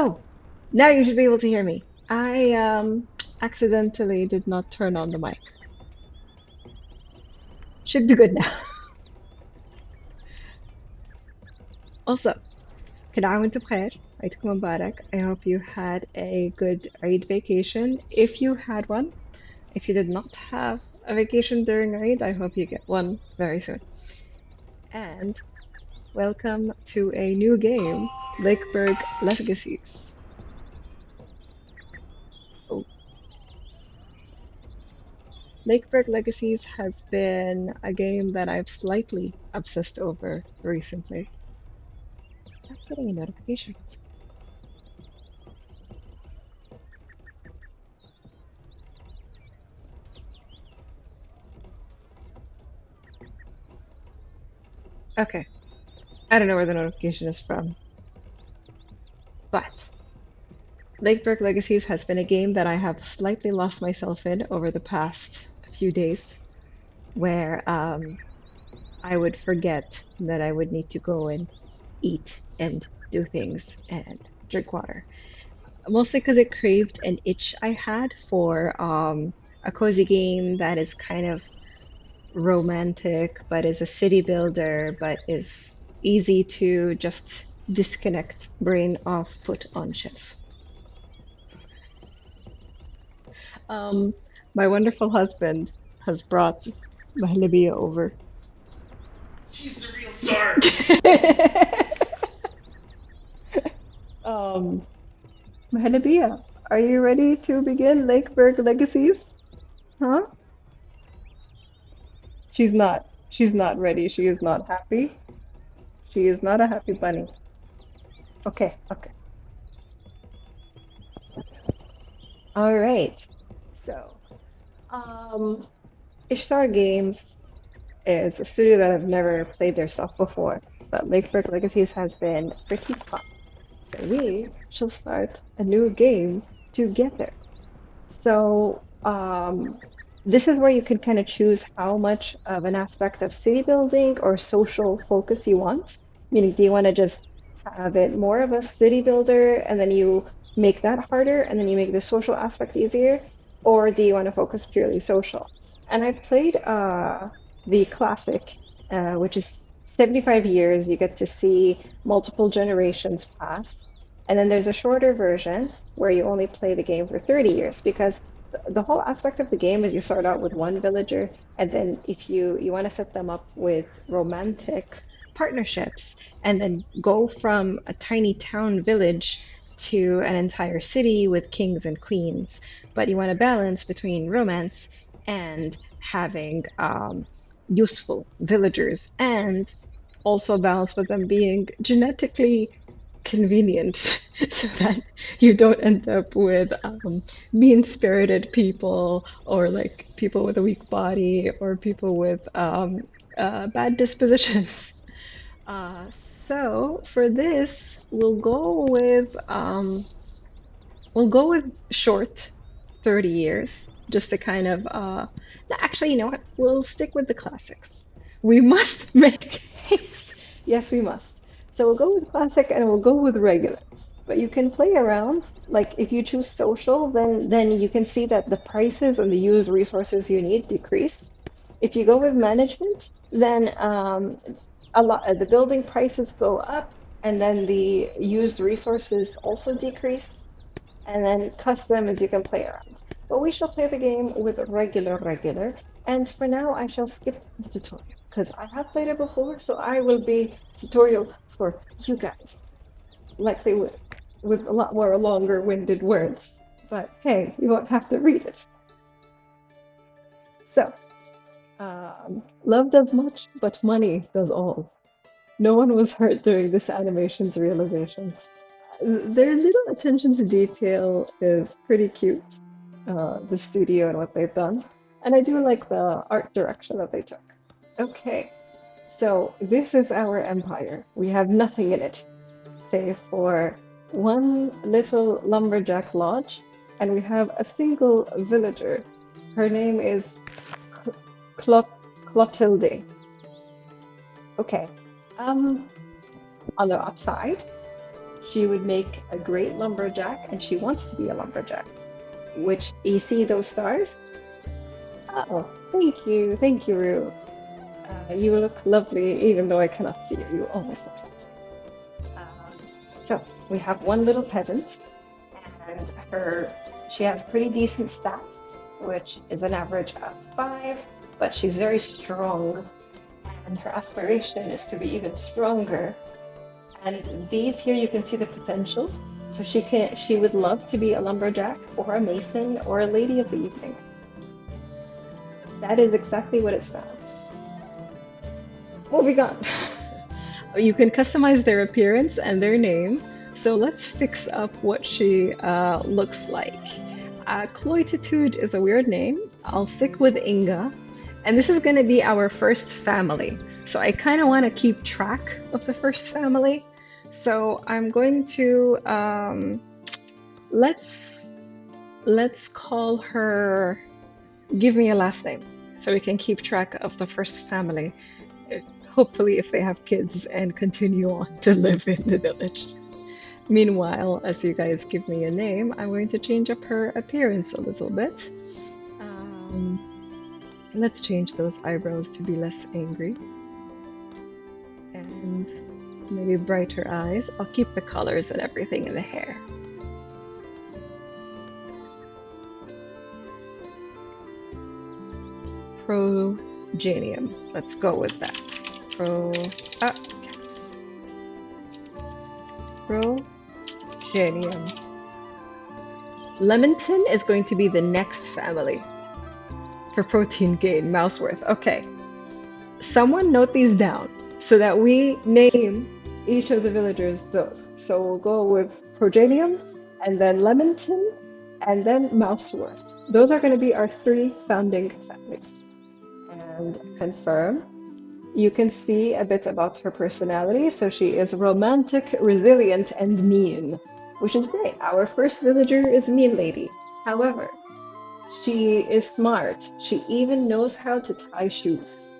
Oh, now you should be able to hear me. I accidentally did not turn on the mic. Should be good now. Also, كل وانت بخير. عيدكم مبارك. I hope you had a good Eid vacation. If you had one, if you did not have a vacation during Eid, I hope you get one very soon. And welcome to a new game, Lakeburg Legacies. Oh, Lakeburg Legacies has been a game that I've slightly obsessed over recently. I'm getting a notification. Okay, I don't know where the notification is from, but Lakeburg Legacies has been a game that I have slightly lost myself in over the past few days, where I would forget that I would need to go and eat and do things and drink water. Mostly because it craved an itch I had for a cozy game that is kind of romantic, but is a city builder, but is easy to just disconnect brain off, put on shelf. Um, my wonderful husband has brought Mahlabia over. She's the real star. um, Mahlabia, are you ready to begin Lakeburg Legacies? Huh? She's not. She's not ready. She is not happy. She is not a happy bunny. Okay, okay. All right. So, um, Ishtar Games is a studio that has never played their stuff before. So Lakeburg Legacies has been pretty fun. So we shall start a new game together. So this is where you can kind of choose how much of an aspect of city building or social focus you want. Meaning, do you want to just have it more of a city builder and then you make that harder and then you make the social aspect easier? Or do you want to focus purely social? And I've played the classic, which is 75 years. You get to see multiple generations pass. And then there's a shorter version where you only play the game for 30 years because the whole aspect of the game is you start out with one villager, and then if you want to set them up with romantic partnerships, and then go from a tiny town village to an entire city with kings and queens. But you want to balance between romance and having useful villagers, and also balance with them being genetically convenient so that you don't end up with mean-spirited people or like people with a weak body or people with bad dispositions. So for this, we'll go with short 30 years, just to kind of no, actually, you know what? We'll stick with the classics. We must make haste. Yes, we must. So we'll go with classic and we'll go with regular. But you can play around. Like if you choose social, then you can see that the prices and the used resources you need decrease. If you go with management, then a lot the building prices go up, and then the used resources also decrease, and then custom as you can play around. But we shall play the game with regular. And for now, I shall skip the tutorial because I have played it before, so I will be tutorial for you guys, likely with a lot more longer-winded words. But hey, you won't have to read it. So, love does much, but money does all. No one was hurt during this animation's realization. Their little attention to detail is pretty cute, the studio and what they've done. And I do like the art direction that they took. Okay, so this is our empire. We have nothing in it, save for one little lumberjack lodge, and we have a single villager. Her name is Clot Clotilde. Okay, um, on the upside, She would make a great lumberjack, and she wants to be a lumberjack. Which you see those stars? Oh, thank you, Rue. You look lovely, even though I cannot see you. You always look lovely. So we have one little peasant, and she has pretty decent stats, which is an average of 5, but she's very strong, and her aspiration is to be even stronger. And these here, you can see the potential. So she would love to be a lumberjack or a mason or a lady of the evening. That is exactly what it sounds. Moving on. You can customize their appearance and their name. So let's fix up what she looks like. Cloititude is a weird name. I'll stick with Inga. And this is going to be our first family. So I kind of want to keep track of the first family. So I'm going to let's call her. Give me a last name so we can keep track of the first family. Hopefully, if they have kids and continue on to live in the village. Meanwhile, as you guys give me a name, I'm going to change up her appearance a little bit. Um, let's change those eyebrows to be less angry. And maybe brighter eyes. I'll keep the colors and everything in the hair. Progenium. Let's go with that. Caps. Progenium. Lemonton is going to be the next family for protein gain, Mouseworth. Okay. Someone note these down so that we name each of the villagers those. So we'll go with Progenium, and then Lemonton, and then Mouseworth. Those are going to be our 3 founding families. And confirm. You can see a bit about her personality. So she is romantic, resilient, and mean, which is great. Our first villager is Mean Lady. However, she is smart. She even knows how to tie shoes,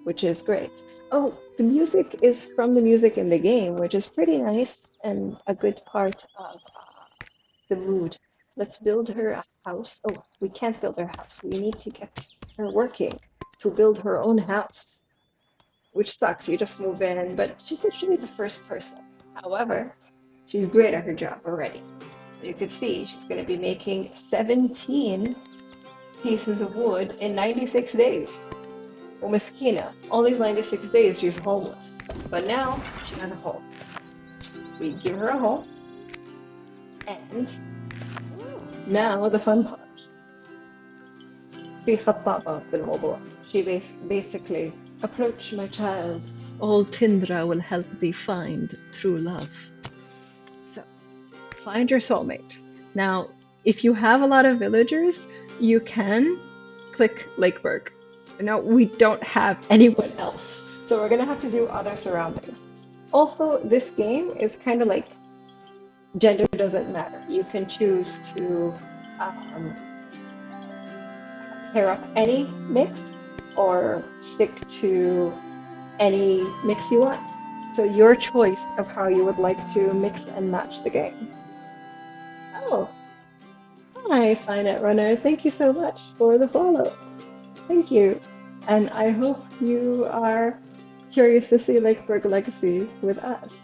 which is great. Oh, the music is from the music in the game, which is pretty nice and a good part of the mood. Let's build her a house. Oh, we can't build her a house. We need to get her working to build her own house, which sucks. You just move in, but she's literally the first person. However, she's great at her job already. So you could see she's going to be making 17 pieces of wood in 96 days. Umaskina, all these 96 days she's homeless. But now she has a home. We give her a home. And now the fun part. في خطابة بالموضوع. She basically, approach my child. All Tindra will help thee find true love. So, find your soulmate. Now, if you have a lot of villagers, you can click Lakeburg. Now, we don't have anyone else, so we're gonna have to do other surroundings. Also, this game is kind of like gender doesn't matter. You can choose to um, pair up any mix or stick to any mix you want. So your choice of how you would like to mix and match the game. Oh, hi, Signet Runner. Thank you so much for the follow. Thank you. And I hope you are curious to see Lakeburg Legacy with us,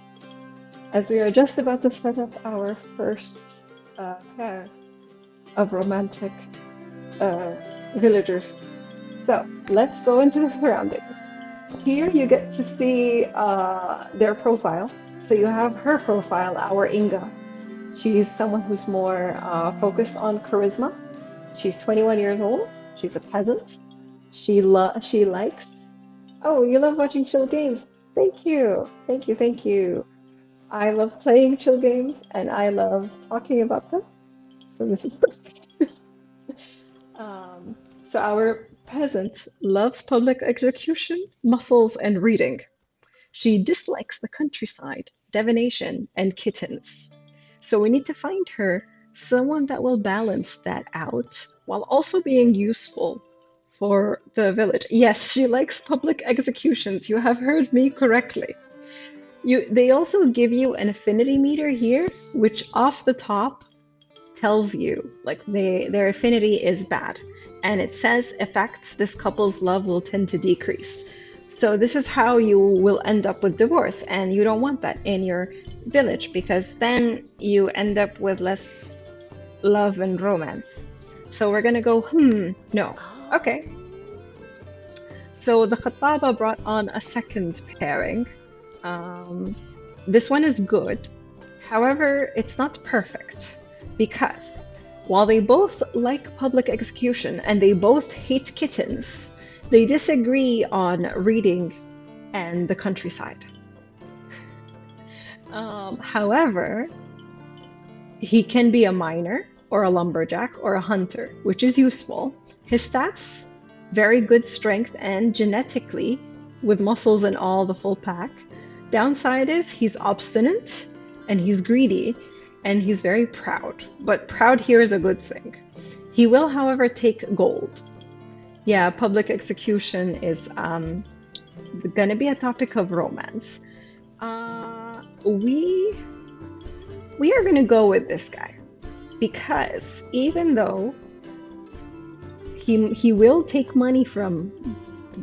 as we are just about to set up our first pair of romantic villagers. So let's go into the surroundings. Here you get to see their profile. So you have her profile, our Inga. She's someone who's more focused on charisma. She's 21 years old. She's a peasant. She likes. Oh, you love watching chill games. Thank you. Thank you. Thank you. I love playing chill games and I love talking about them. So this is perfect. Um, so our peasant loves public execution, muscles, and reading. She dislikes the countryside, divination, and kittens. So we need to find her someone that will balance that out while also being useful for the village. Yes, she likes public executions. You have heard me correctly. They also give you an affinity meter here, which off the top tells you like their affinity is bad. And it says affects this couple's love will tend to decrease. So this is how you will end up with divorce, and you don't want that in your village because then you end up with less love and romance. So we're gonna go, no. Oh. Okay. So the Khattaba brought on a second pairing. Um, this one is good. However, it's not perfect because while they both like public execution and they both hate kittens, they disagree on reading and the countryside. However, he can be a miner or a lumberjack or a hunter, which is useful. His stats, very good strength and genetically, with muscles and all the full pack. Downside is he's obstinate and he's greedy and he's very proud. But proud here is a good thing. He will, however, take gold. Yeah, public execution is gonna be a topic of romance. We are gonna go with this guy because even though he will take money from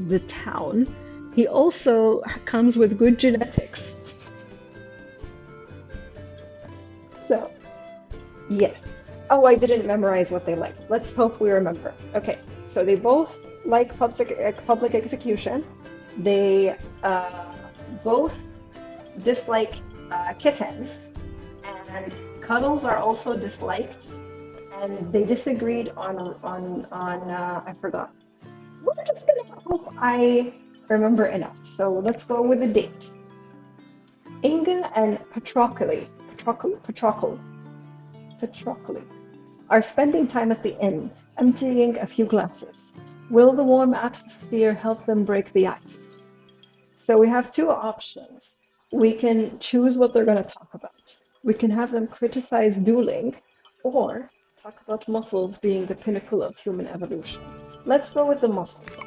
the town, he also comes with good genetics. So, yes. Oh, I didn't memorize what they like. Let's hope we remember. Okay, so they both like public execution. They both dislike kittens, and cuddles are also disliked. And they disagreed on I forgot. We're just gonna hope I remember enough. So let's go with the date. Inga and Patrocli are spending time at the inn, emptying a few glasses. Will the warm atmosphere help them break the ice? So we have two options. We can choose what they're going to talk about. We can have them criticize dueling or talk about muscles being the pinnacle of human evolution. Let's go with the muscles.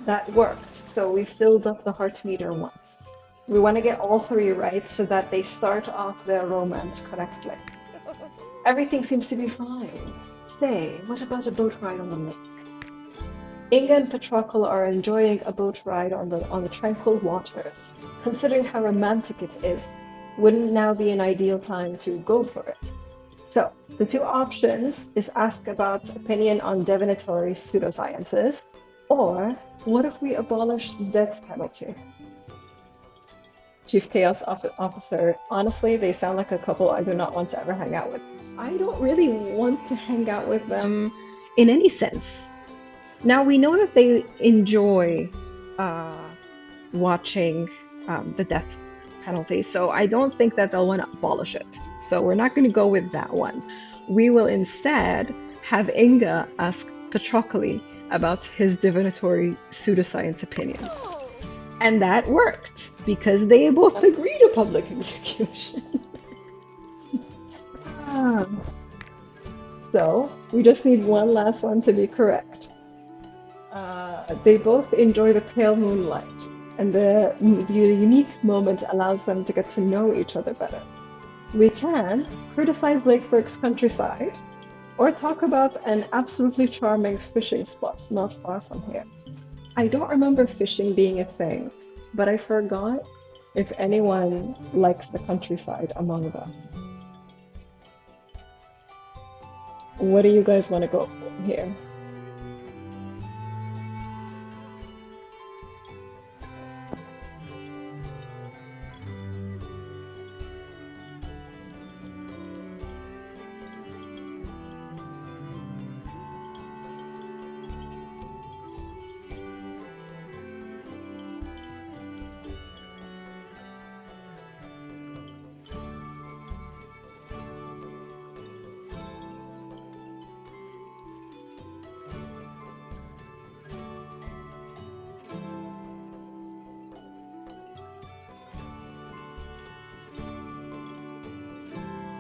That worked, so we filled up the heart meter once. We want to get all three right so that they start off their romance correctly. Everything seems to be fine. Stay, what about a boat ride on the lake? Inga and Patroclus are enjoying a boat ride on the tranquil waters. Considering how romantic it is, wouldn't now be an ideal time to go for it? So, the two options is ask about opinion on divinatory pseudosciences, or what if we abolish the death penalty? Chief Chaos Officer, honestly, they sound like a couple I do not want to ever hang out with. I don't really want to hang out with them in any sense. Now we know that they enjoy uh, watching the death penalty, so I don't think that they'll want to abolish it. So we're not going to go with that one. We will instead have Inga ask Patrocli about his divinatory pseudoscience opinions. And that worked because they both agree to public execution. Ah, so we just need one last one to be correct. They both enjoy the pale moonlight, and the unique moment allows them to get to know each other better. We can criticize Lakeburg's countryside, or talk about an absolutely charming fishing spot not far from here. I don't remember fishing being a thing, but I forgot if anyone likes the countryside among them. What do you guys want to go for here?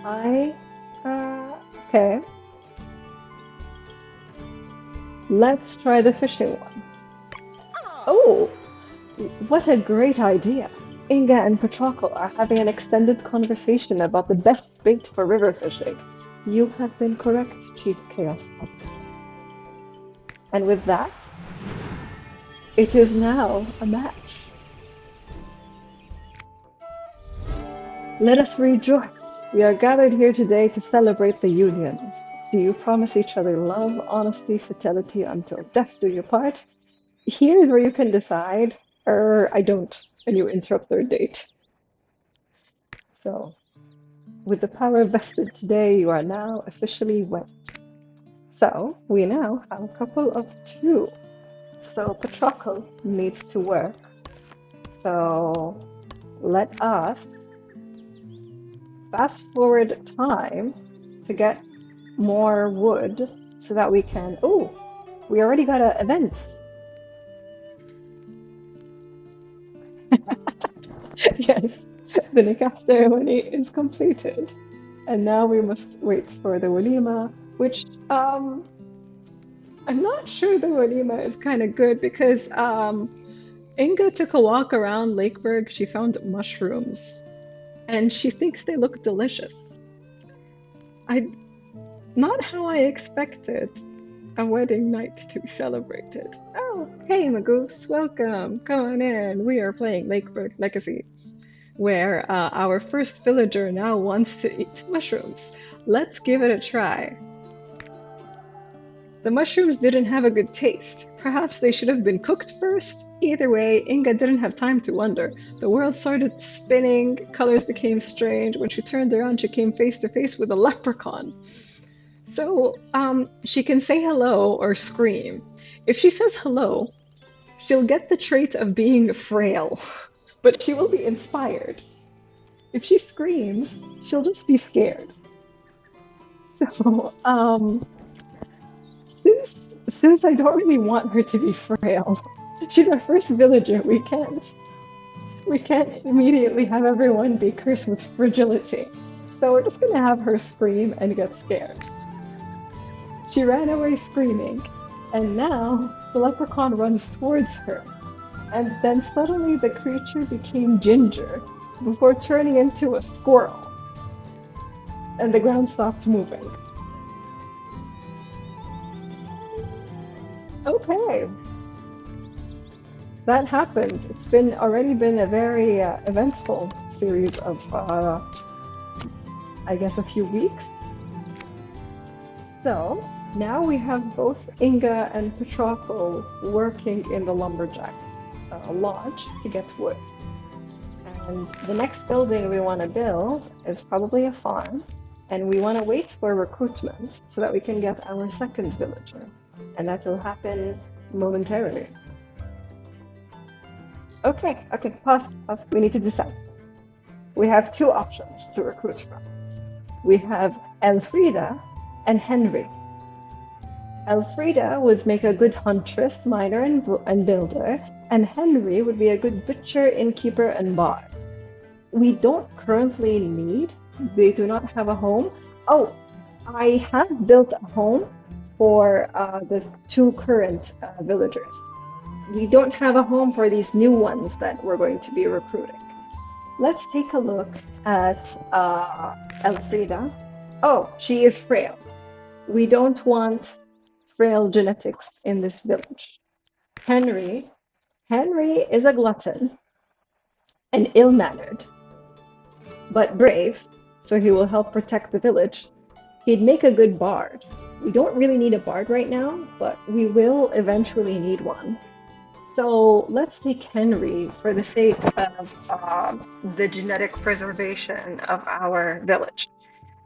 I, okay. Let's try the fishing one. Oh, what a great idea. Inga and Patrokle are having an extended conversation about the best bait for river fishing. You have been correct, Chief Chaos Officer. And with that, it is now a match. Let us rejoice. We are gathered here today to celebrate the union. Do you promise each other love, honesty, fidelity until death do you part? Here's where you can decide, or I don't, and you interrupt their date. So, with the power vested today, you are now officially wed. So, we now have a couple of two. So, Patroclo needs to work. So, let us fast forward time to get more wood so that we can. Oh, we already got an event. Yes, the nikah ceremony is completed. And now we must wait for the walima, which I'm not sure the walima is kind of good because Inga took a walk around Lakeburg. She found mushrooms and she thinks they look delicious. I Not how I expected a wedding night to be celebrated. Oh, hey Magoose, welcome. Come on in. We are playing Lakeburg Legacies, where our first villager now wants to eat mushrooms. Let's give it a try. The mushrooms didn't have a good taste. Perhaps they should have been cooked first? Either way, Inga didn't have time to wonder. The world started spinning, colors became strange. When she turned around, she came face to face with a leprechaun. So, she can say hello or scream. If she says hello, she'll get the trait of being frail, but she will be inspired. If she screams, she'll just be scared. So, since I don't really want her to be frail, she's our first villager. We can't immediately have everyone be cursed with fragility. So we're just gonna have her scream and get scared. She ran away screaming, and now the leprechaun runs towards her. And then suddenly the creature became ginger before turning into a squirrel, and the ground stopped moving. Okay, that happened. It's been already been a very eventful series of, I guess, a few weeks. So now we have both Inga and Petroclo working in the lumberjack lodge to get wood. And the next building we want to build is probably a farm. And we want to wait for recruitment so that we can get our second villager. And that will happen momentarily. Okay, pause. We need to decide. We have two options to recruit from. We have Elfrida and Henry. Elfrida would make a good huntress, miner, and builder, and Henry would be a good butcher, innkeeper, and bard. We don't currently need, they do not have a home. Oh, I have built a home for the two current villagers. We don't have a home for these new ones that we're going to be recruiting. Let's take a look at Elfrida. Oh, she is frail. We don't want frail genetics in this village. Henry. Henry is a glutton and ill-mannered, but brave, so he will help protect the village. He'd make a good bard. We don't really need a bard right now, but we will eventually need one. So let's take Henry for the sake of the genetic preservation of our village.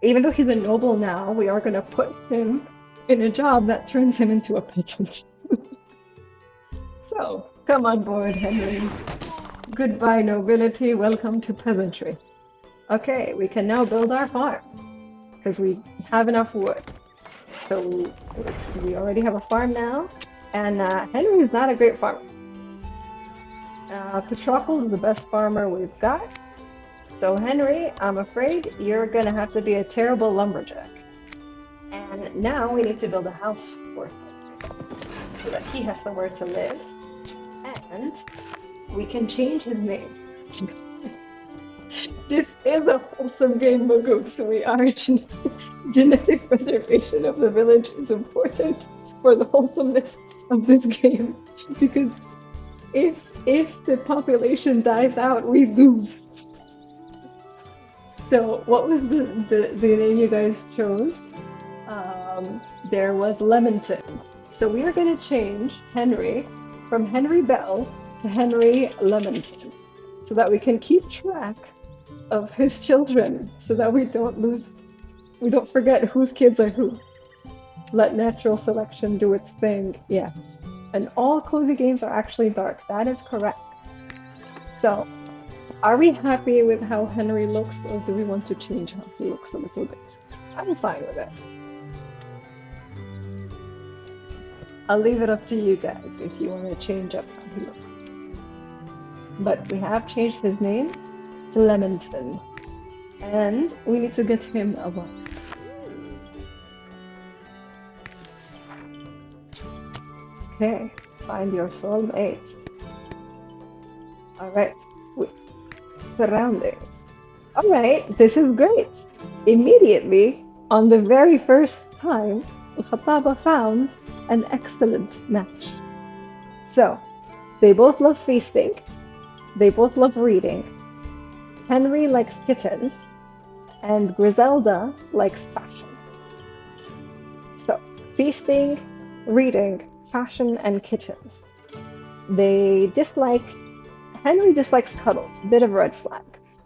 Even though he's a noble now, we are going to put him in a job that turns him into a peasant. So come on board, Henry. Goodbye, nobility. Welcome to peasantry. Okay, we can now build our farm because we have enough wood. So we already have a farm now, and Henry is not a great farmer. Patroclus is the best farmer we've got. So Henry, I'm afraid you're gonna have to be a terrible lumberjack. And now we need to build a house for him so that he has somewhere to live. And we can change his name. This is a wholesome game, Magoose. We are genetic preservation of the village is important for the wholesomeness of this game because if the population dies out, we lose. So, what was the name you guys chose? There was Lemonton. So we are going to change Henry from Henry Bell to Henry Lemonton so that we can keep track of his children so that we don't forget whose kids are who. Let natural selection do its thing. Yeah. And all cozy games are actually dark. That is correct. So, are we happy with how Henry looks, or do we want to change how he looks a little bit? I'm fine with it. I'll leave it up to you guys if you want to change up how he looks. But we have changed his name to Lemonton. And we need to get him a wife. Okay, find your soulmate. Alright, surroundings. Alright, this is great. Immediately, on the very first time, Khataba found an excellent match. So, they both love feasting, they both love reading. Henry likes kittens, and Griselda likes fashion. So, feasting, reading, fashion, and kittens. They dislike, Henry dislikes cuddles, bit of a red flag,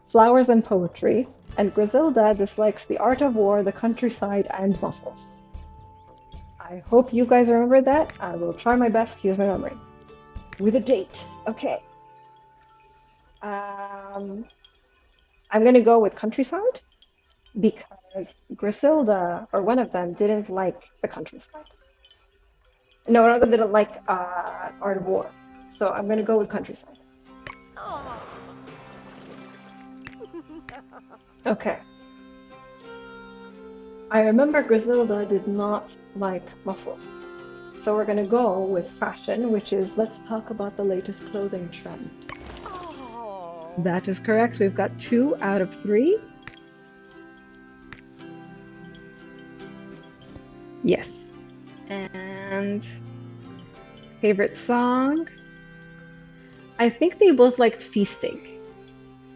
flowers and poetry, and Griselda dislikes the art of war, the countryside, and muscles. I hope you guys remember that. I will try my best to use my memory. With a date. Okay. I'm gonna go with countryside because Griselda, or one of them, didn't like the countryside. No, one of them didn't like Art of War. So I'm gonna go with countryside. Okay. I remember Griselda did not like muscles. So we're gonna go with fashion, which is let's talk about the latest clothing trend. That is correct. We've got 2 out of 3. Yes. And favorite song? I think they both liked feasting.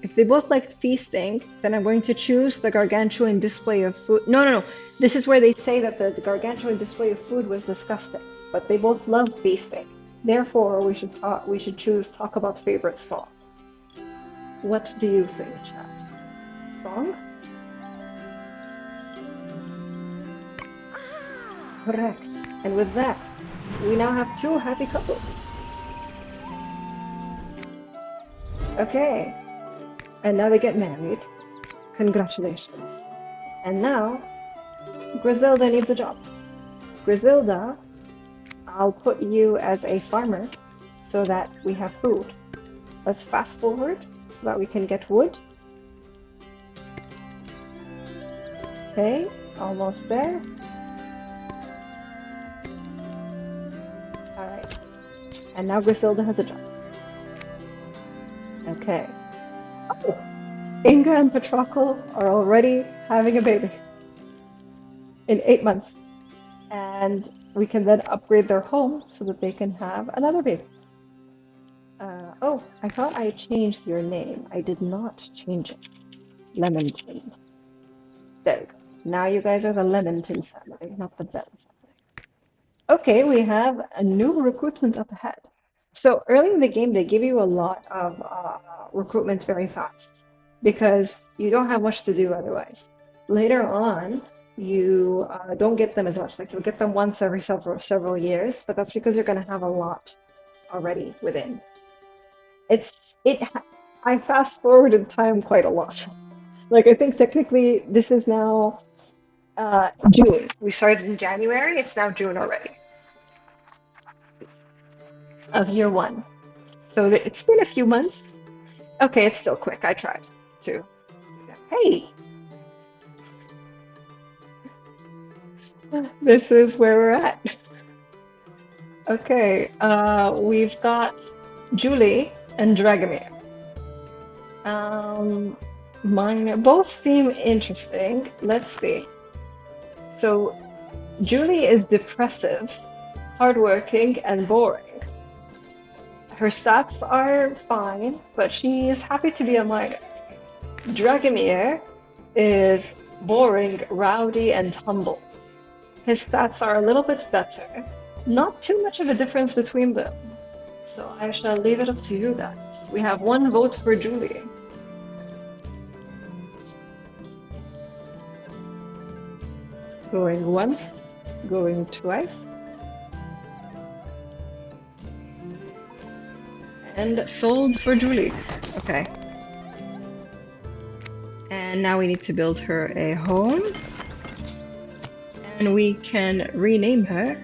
If they both liked feasting, then I'm going to choose the gargantuan display of food. No. This is where they say that the gargantuan display of food was disgusting, but they both love feasting. Therefore, we should choose talk about favorite song. What do you think, chat? Song? Correct. And with that, we now have 2 happy couples. Okay. And now they get married. Congratulations. And now, Griselda needs a job. Griselda, I'll put you as a farmer so that we have food. Let's fast forward so that we can get wood. Okay, almost there. Alright. And now Griselda has a job. Okay. Oh, Inga and Patroclo are already having a baby in 8 months. And we can then upgrade their home so that they can have another baby. Oh, I thought I changed your name. I did not change it. Lemonton. There we go. Now you guys are the Lemonton family, not the Bell family. Okay, we have a new recruitment up ahead. So early in the game, they give you a lot of recruitment very fast because you don't have much to do otherwise. Later on, you don't get them as much. Like you'll get them once every several years, but that's because you're going to have a lot already within. I fast forwarded time quite a lot. Like I think technically this is now June. We started in January. It's now June already of year 1. So it's been a few months. Okay, it's still quick. I tried to. Hey, this is where we're at. Okay, we've got Julie and Dragomir. Mine both seem interesting. Let's see. So, Julie is depressive, hardworking, and boring. Her stats are fine, but she is happy to be a minor. Dragomir is boring, rowdy, and humble. His stats are a little bit better. Not too much of a difference between them. So I shall leave it up to you guys. We have one vote for Julie. Going once, going twice, and sold for Julie. Okay. And now we need to build her a home. And we can rename her.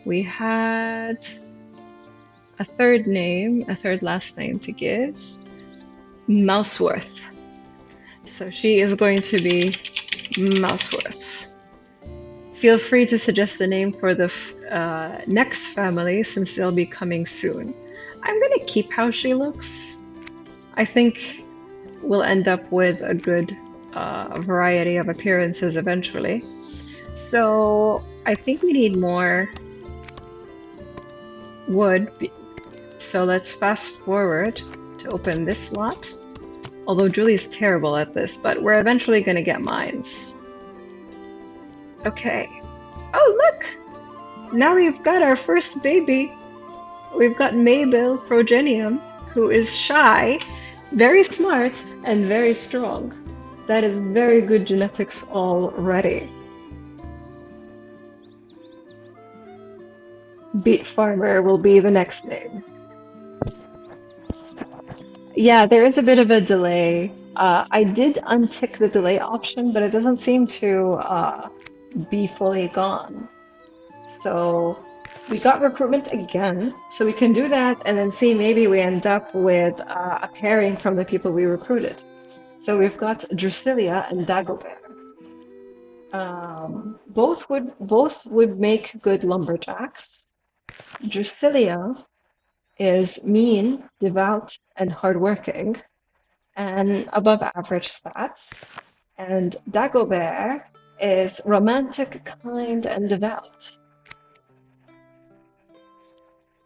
We had a third last name to give. Mouseworth. So she is going to be Mouseworth. Feel free to suggest the name for the next family since they'll be coming soon. I'm going to keep how she looks. I think we'll end up with a good variety of appearances eventually. So I think we need more wood. So let's fast forward to open this lot. Although Julie's terrible at this, but we're eventually going to get mines. Okay. Oh, look! Now we've got our first baby. We've got Mabel Progenium, who is shy, very smart, and very strong. That is very good genetics already. Beet Farmer will be the next name. Yeah, there is a bit of a delay. I did untick the delay option, but it doesn't seem to be fully gone. So we got recruitment again, so we can do that and then see maybe we end up with a pairing from the people we recruited. So we've got Drusilla and Dagobert. Both would make good lumberjacks. Drusilla is mean, devout, and hardworking, and above average stats. And Dagobert is romantic, kind, and devout.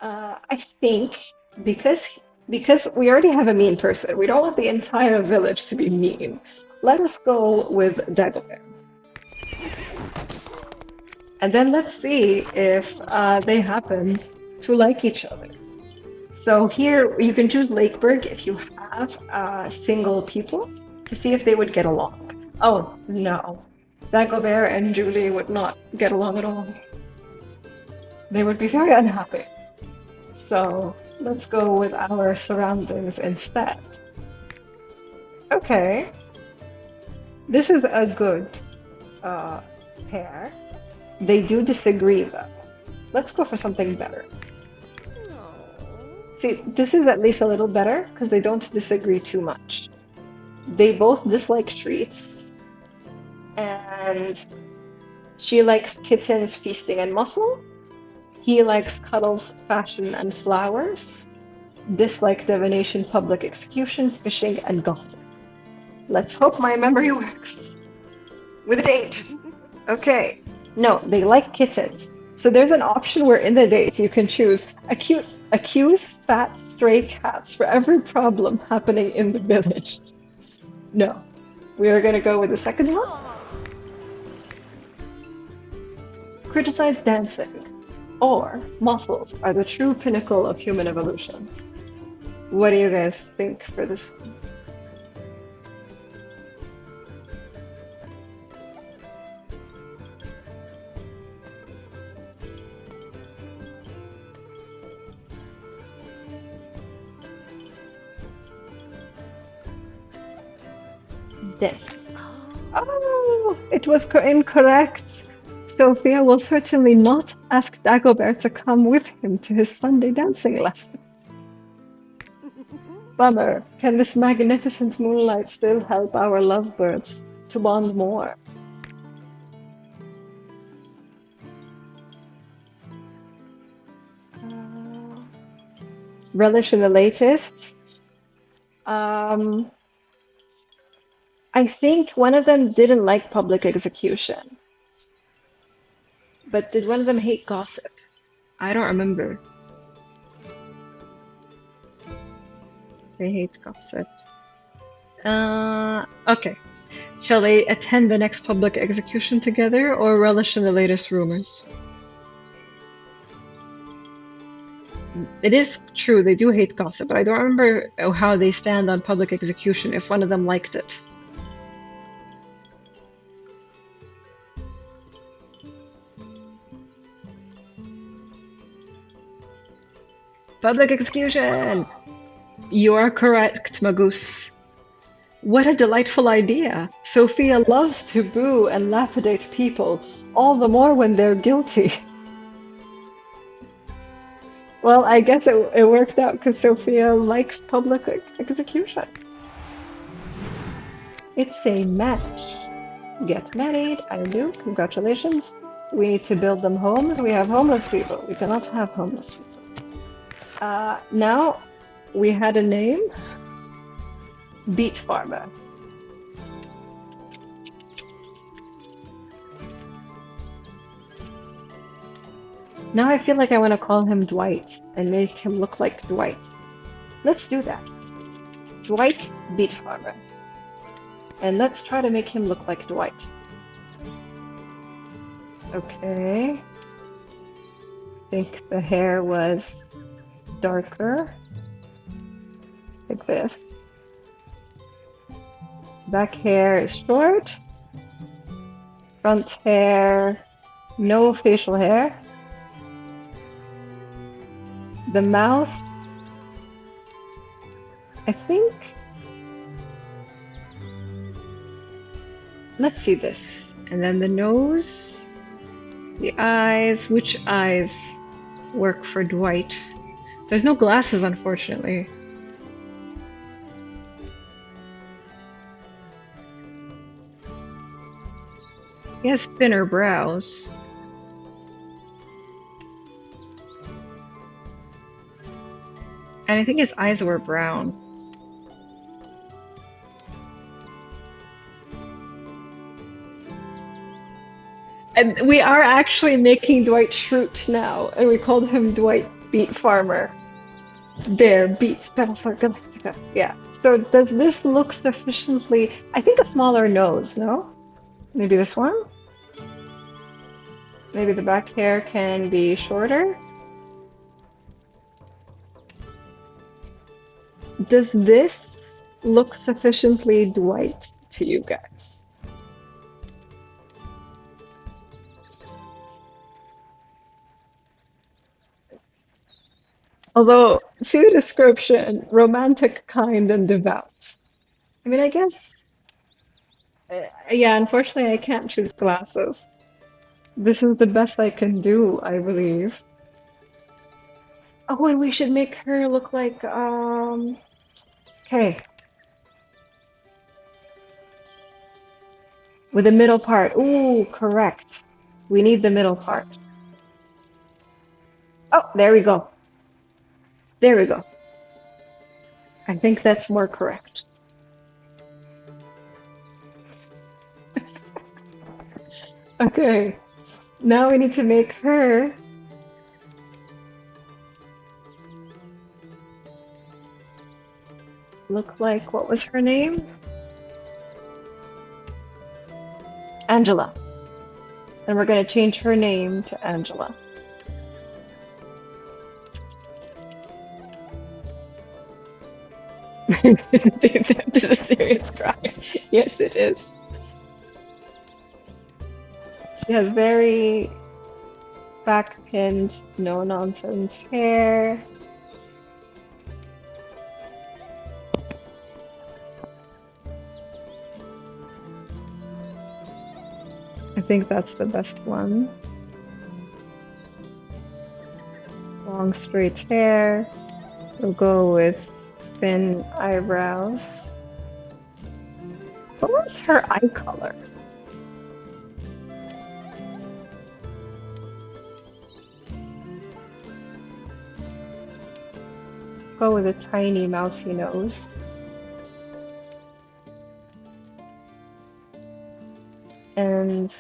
I think because we already have a mean person, we don't want the entire village to be mean. Let us go with Dagobert. And then let's see if they happen to like each other. So here you can choose Lakeburg if you have single people to see if they would get along. Oh no, Dagobert and Julie would not get along at all. They would be very unhappy. So let's go with our surroundings instead. Okay, this is a good pair. They do disagree though. Let's go for something better. See, this is at least a little better because they don't disagree too much. They both dislike treats, and she likes kittens, feasting, and muscle. He likes cuddles, fashion, and flowers. Dislike divination, public execution, fishing, and gossip. Let's hope my memory works. With a date. Okay. No, they like kittens. So there's an option where in the dates you can choose accuse fat stray cats for every problem happening in the village. No. We are going to go with the second one. Criticize dancing. Or muscles are the true pinnacle of human evolution. What do you guys think for this one? This. Oh, it was incorrect. Sophia will certainly not ask Dagobert to come with him to his Sunday dancing lesson. Summer, can this magnificent moonlight still help our lovebirds to bond more? Relish in the latest. Um, I think one of them didn't like public execution, but did one of them hate gossip? I don't remember. They hate gossip. Okay. Shall they attend the next public execution together or relish in the latest rumors? It is true, they do hate gossip, but I don't remember how they stand on public execution if one of them liked it. Public execution! You are correct, Magus. What a delightful idea! Sophia loves to boo and lapidate people, all the more when they're guilty. Well, I guess it worked out because Sophia likes public execution. It's a match. Get married, I do. Congratulations. We need to build them homes. We have homeless people. We cannot have homeless people. Now we had a name, Beet Farmer. Now I feel like I want to call him Dwight and make him look like Dwight. Let's do that. Dwight Beet Farmer. And let's try to make him look like Dwight. Okay. I think the hair was darker, like this. Back hair is short. Front hair, no facial hair. The mouth, I think. Let's see this. And then the nose, the eyes. Which eyes work for Dwight? There's no glasses, unfortunately. He has thinner brows. And I think his eyes were brown. And we are actually making Dwight Schrute now, and we called him Dwight Beet Farmer. Bear beats Battlestar Galactica. Yeah. So does this look sufficiently? I think a smaller nose, no? Maybe this one? Maybe the back hair can be shorter? Does this look sufficiently Dwight to you guys? Although, see the description, romantic, kind, and devout. I mean, I guess, yeah, unfortunately, I can't choose glasses. This is the best I can do, I believe. Oh, and we should make her look like, okay, with the middle part. Ooh, correct. We need the middle part. Oh, there we go. There we go. I think that's more correct. Okay, now we need to make her look like, what was her name? Angela. And we're going to change her name to Angela. This is a serious crime. Yes, it is. She has very back-pinned, no-nonsense hair. I think that's the best one. Long straight hair. We'll go with thin eyebrows. What was her eye color? go with a tiny mousy nose. And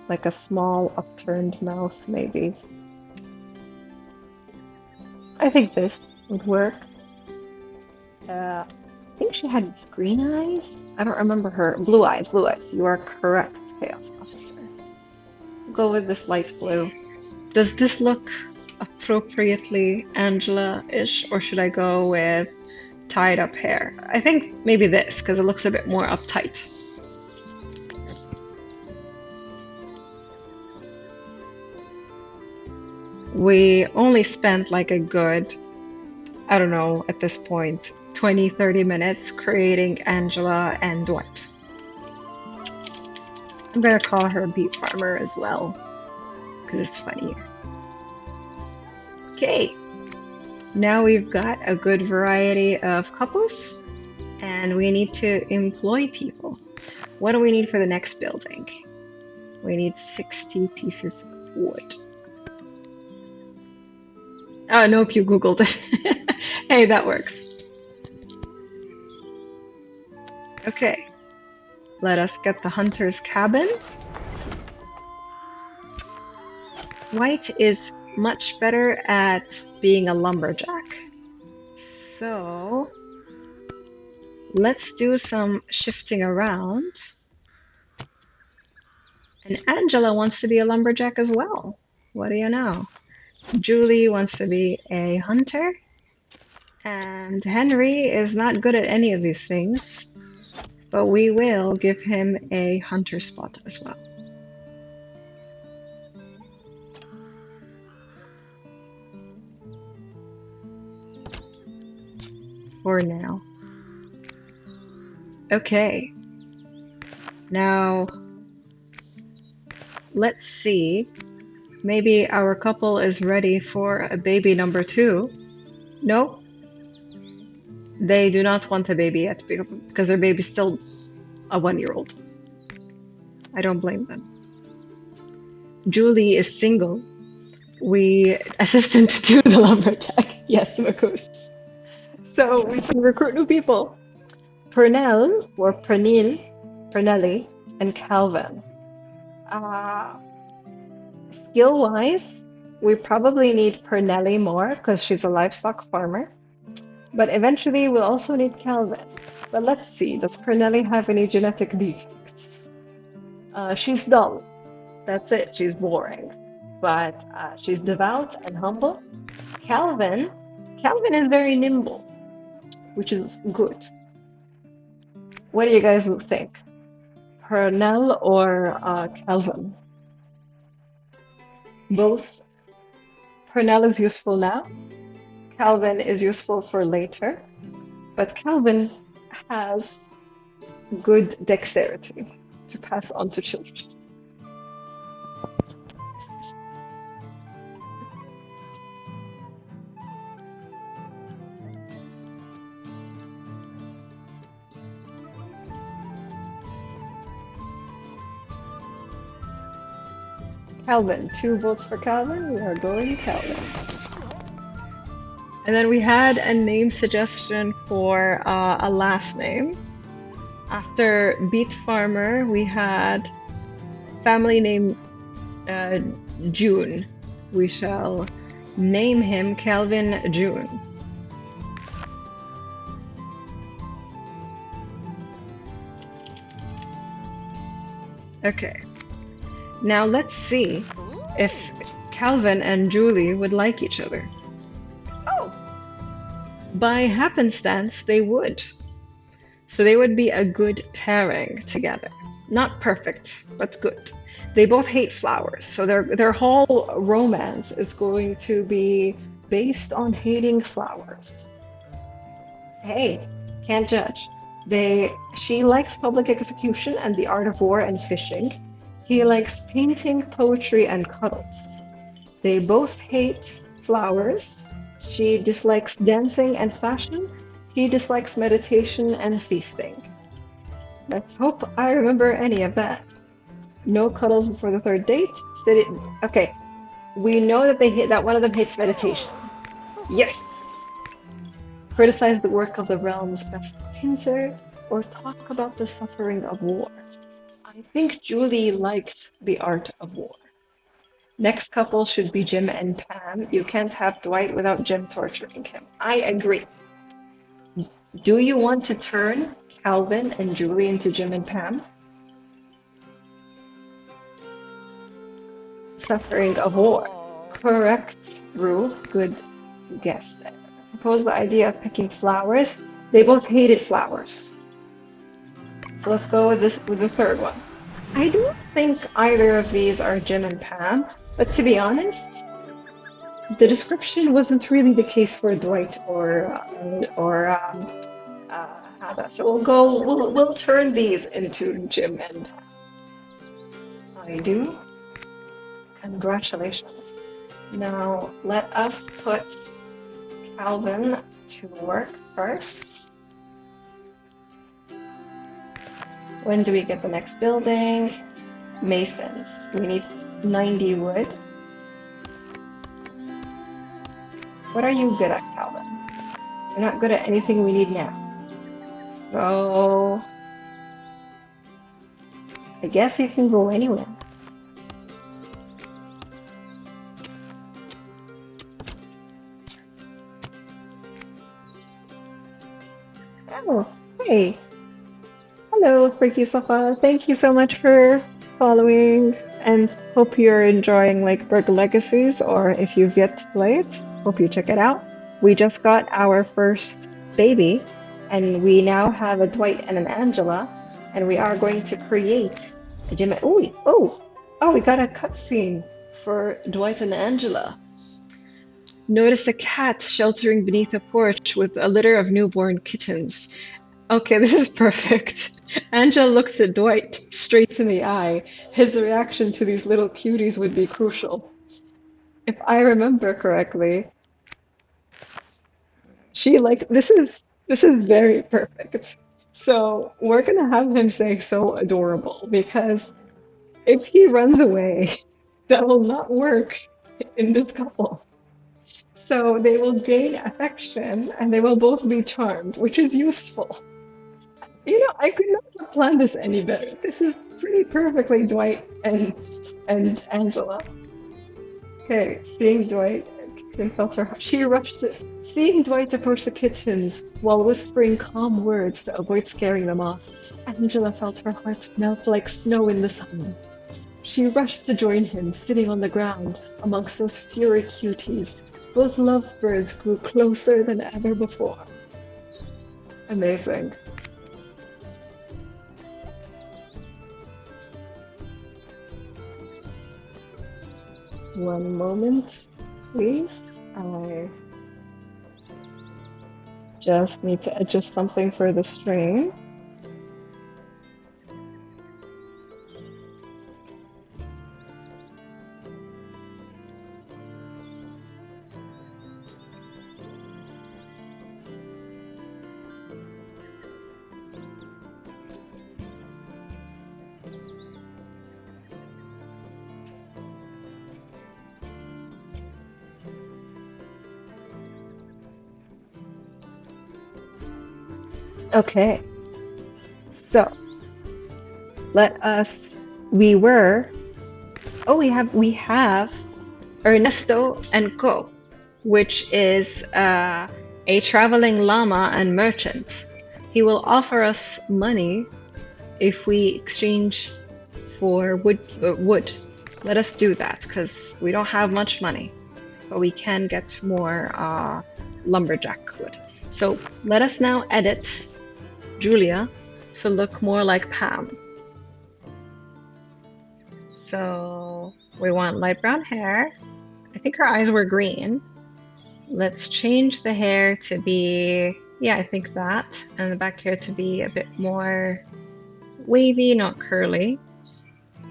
like a small upturned mouth, maybe. I think this would work. I think she had green eyes. I don't remember her. Blue eyes, blue eyes. You are correct, Chaos Officer. Go with this light blue. Does this look appropriately Angela-ish, or should I go with tied up hair? I think maybe this, because it looks a bit more uptight. We only spent like a good, I don't know, at this point, 20, 30 minutes creating Angela and Dwight. I'm gonna call her Beet Farmer as well, because it's funnier. Okay, now we've got a good variety of couples, and we need to employ people. What do we need for the next building? We need 60 pieces of wood. Oh, nope, you Googled it. Hey, that works. Okay, let us get the hunter's cabin. White is much better at being a lumberjack. So let's do some shifting around. And Angela wants to be a lumberjack as well. What do you know? Julie wants to be a hunter. And Henry is not good at any of these things, but we will give him a hunter spot as well. For now. Okay. Now, let's see. Maybe our couple is ready for a baby number 2. No, they do not want a baby yet because their baby's still a 1-year-old. I don't blame them. Julie is single. We assistant to the lumberjack. Yes, Marcos. So we can recruit new people. Pernell or Pernelli, and Calvin. Skill-wise, we probably need Pernelli more because she's a livestock farmer. But eventually we'll also need Calvin. But let's see, does Pernelli have any genetic defects? She's dull. That's it, she's boring. But she's devout and humble. Calvin is very nimble, which is good. What do you guys think? Pernell or Calvin? Both. Pernell is useful now. Calvin is useful for later. But Calvin has good dexterity to pass on to children. Calvin, 2 votes for Calvin. We are going Calvin. And then we had a name suggestion for a last name. After Beet Farmer, we had family name June. We shall name him Calvin June. Okay. Now let's see if Calvin and Julie would like each other. Oh! By happenstance, they would. So they would be a good pairing together. Not perfect, but good. They both hate flowers, so their whole romance is going to be based on hating flowers. Hey, can't judge. She likes public execution and the art of war and fishing. He likes painting, poetry, and cuddles. They both hate flowers. She dislikes dancing and fashion. He dislikes meditation and feasting. Let's hope I remember any of that. No cuddles before the 3rd date. Okay, we know that that one of them hates meditation. Yes! criticize the work of the realm's best painter, or talk about the suffering of war. I think Julie liked the art of war. Next couple should be Jim and Pam. You can't have Dwight without Jim torturing him. I agree. Do you want to turn Calvin and Julie into Jim and Pam? Suffering of war. Correct, Rue. Good guess there. Propose the idea of picking flowers. They both hated flowers. So let's go with this with the third one. I don't think either of these are Jim and Pam, but to be honest, the description wasn't really the case for Dwight or Hannah. So we'll turn these into Jim and Pam. I do. Congratulations. Now let us put Calvin to work first. When do we get the next building? Masons. We need 90 wood. What are you good at, Calvin? You're not good at anything we need now. So I guess you can go anywhere. Oh, hey. Hello, Freaky Safa. Thank you so much for following and hope you're enjoying Lakeburg Legacies, or if you've yet to play it, hope you check it out. We just got our first baby, and we now have a Dwight and an Angela, and we are going to create a gym. Oh, we got a cutscene for Dwight and Angela. Notice a cat sheltering beneath a porch with a litter of newborn kittens. Okay, this is perfect. Angela looks at Dwight straight in the eye. His reaction to these little cuties would be crucial. If I remember correctly, this is very perfect. So we're gonna have him say so adorable because if he runs away, that will not work in this couple. So they will gain affection and they will both be charmed, which is useful. I could not have planned this any better. This is pretty perfectly Dwight and Angela. Okay, seeing Dwight, they felt her. She rushed it. Seeing Dwight approach the kittens while whispering calm words to avoid scaring them off, Angela felt her heart melt like snow in the sun. She rushed to join him, sitting on the ground amongst those fury cuties. Both lovebirds grew closer than ever before. Amazing. One moment, please. I just need to adjust something for the stream. Okay, so let us. We were. Oh, we have Ernesto and Co, which is a traveling llama and merchant. He will offer us money if we exchange for wood. Let us do that because we don't have much money, but we can get more lumberjack wood. So let us now edit Julia to look more like Pam. So we want light brown hair. I think her eyes were green. Let's change the hair to be, yeah, I think that, and the back hair to be a bit more wavy, not curly.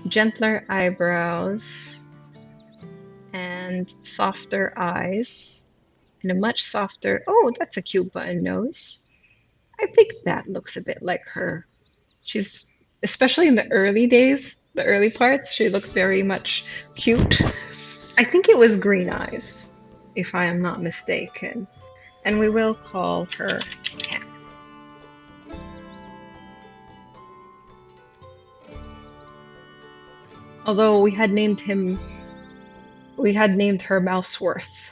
Gentler eyebrows and softer eyes and a much softer, oh, that's a cute button nose. I think that looks a bit like her. She's, especially in the early days, the early parts, she looked very much cute. I think it was green eyes, if I am not mistaken. and we will call her Pam. Although we had named her Mouseworth.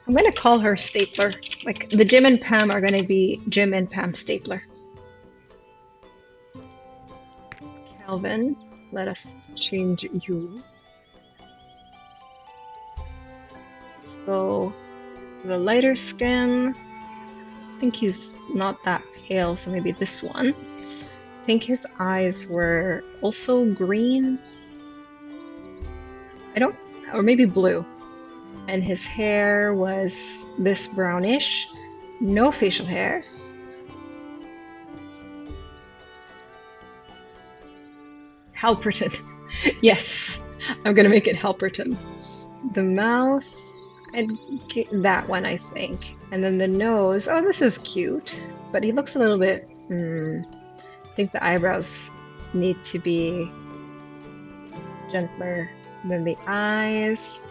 I'm gonna call her Stapler. Like the Jim and Pam are gonna be Jim and Pam Stapler. Calvin, let us change you. Let's go the lighter skin. I think he's not that pale, so maybe this one. I think his eyes were also green. Or maybe blue. And his hair was this brownish. No facial hair. Halperton. Yes, I'm gonna make it Halperton. The mouth, I'd get that one, I think. And then the nose, oh, this is cute. But he looks a little bit, I think the eyebrows need to be gentler than the eyes.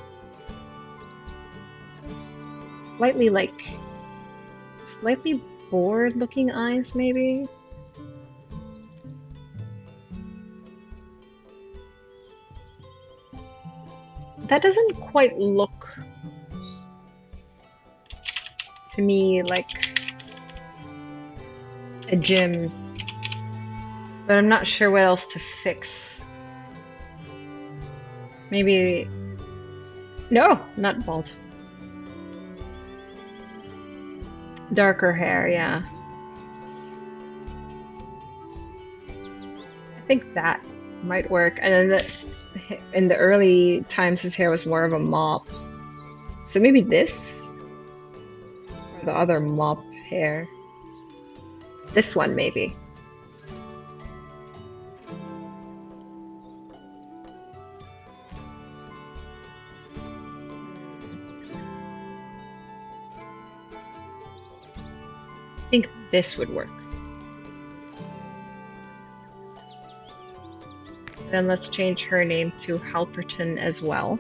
Slightly bored looking eyes, maybe. That doesn't quite look to me like a Jim, but I'm not sure what else to fix. Maybe, no, not bald. Darker hair, yeah. I think that might work. And then in the early times, his hair was more of a mop. So maybe this? Or the other mop hair? This one, maybe. I think this would work. Then let's change her name to Halperton as well.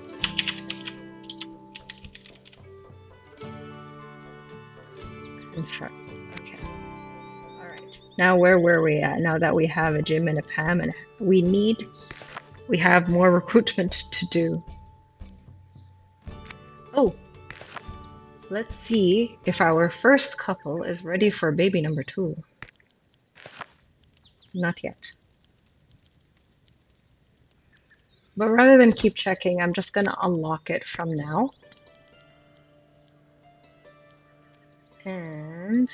Confirm. Okay. All right. Now where were we at? Now that we have a Jim and a Pam, and we have more recruitment to do. Oh, let's see if our first couple is ready for baby number 2. Not yet. But rather than keep checking, I'm just gonna unlock it from now. And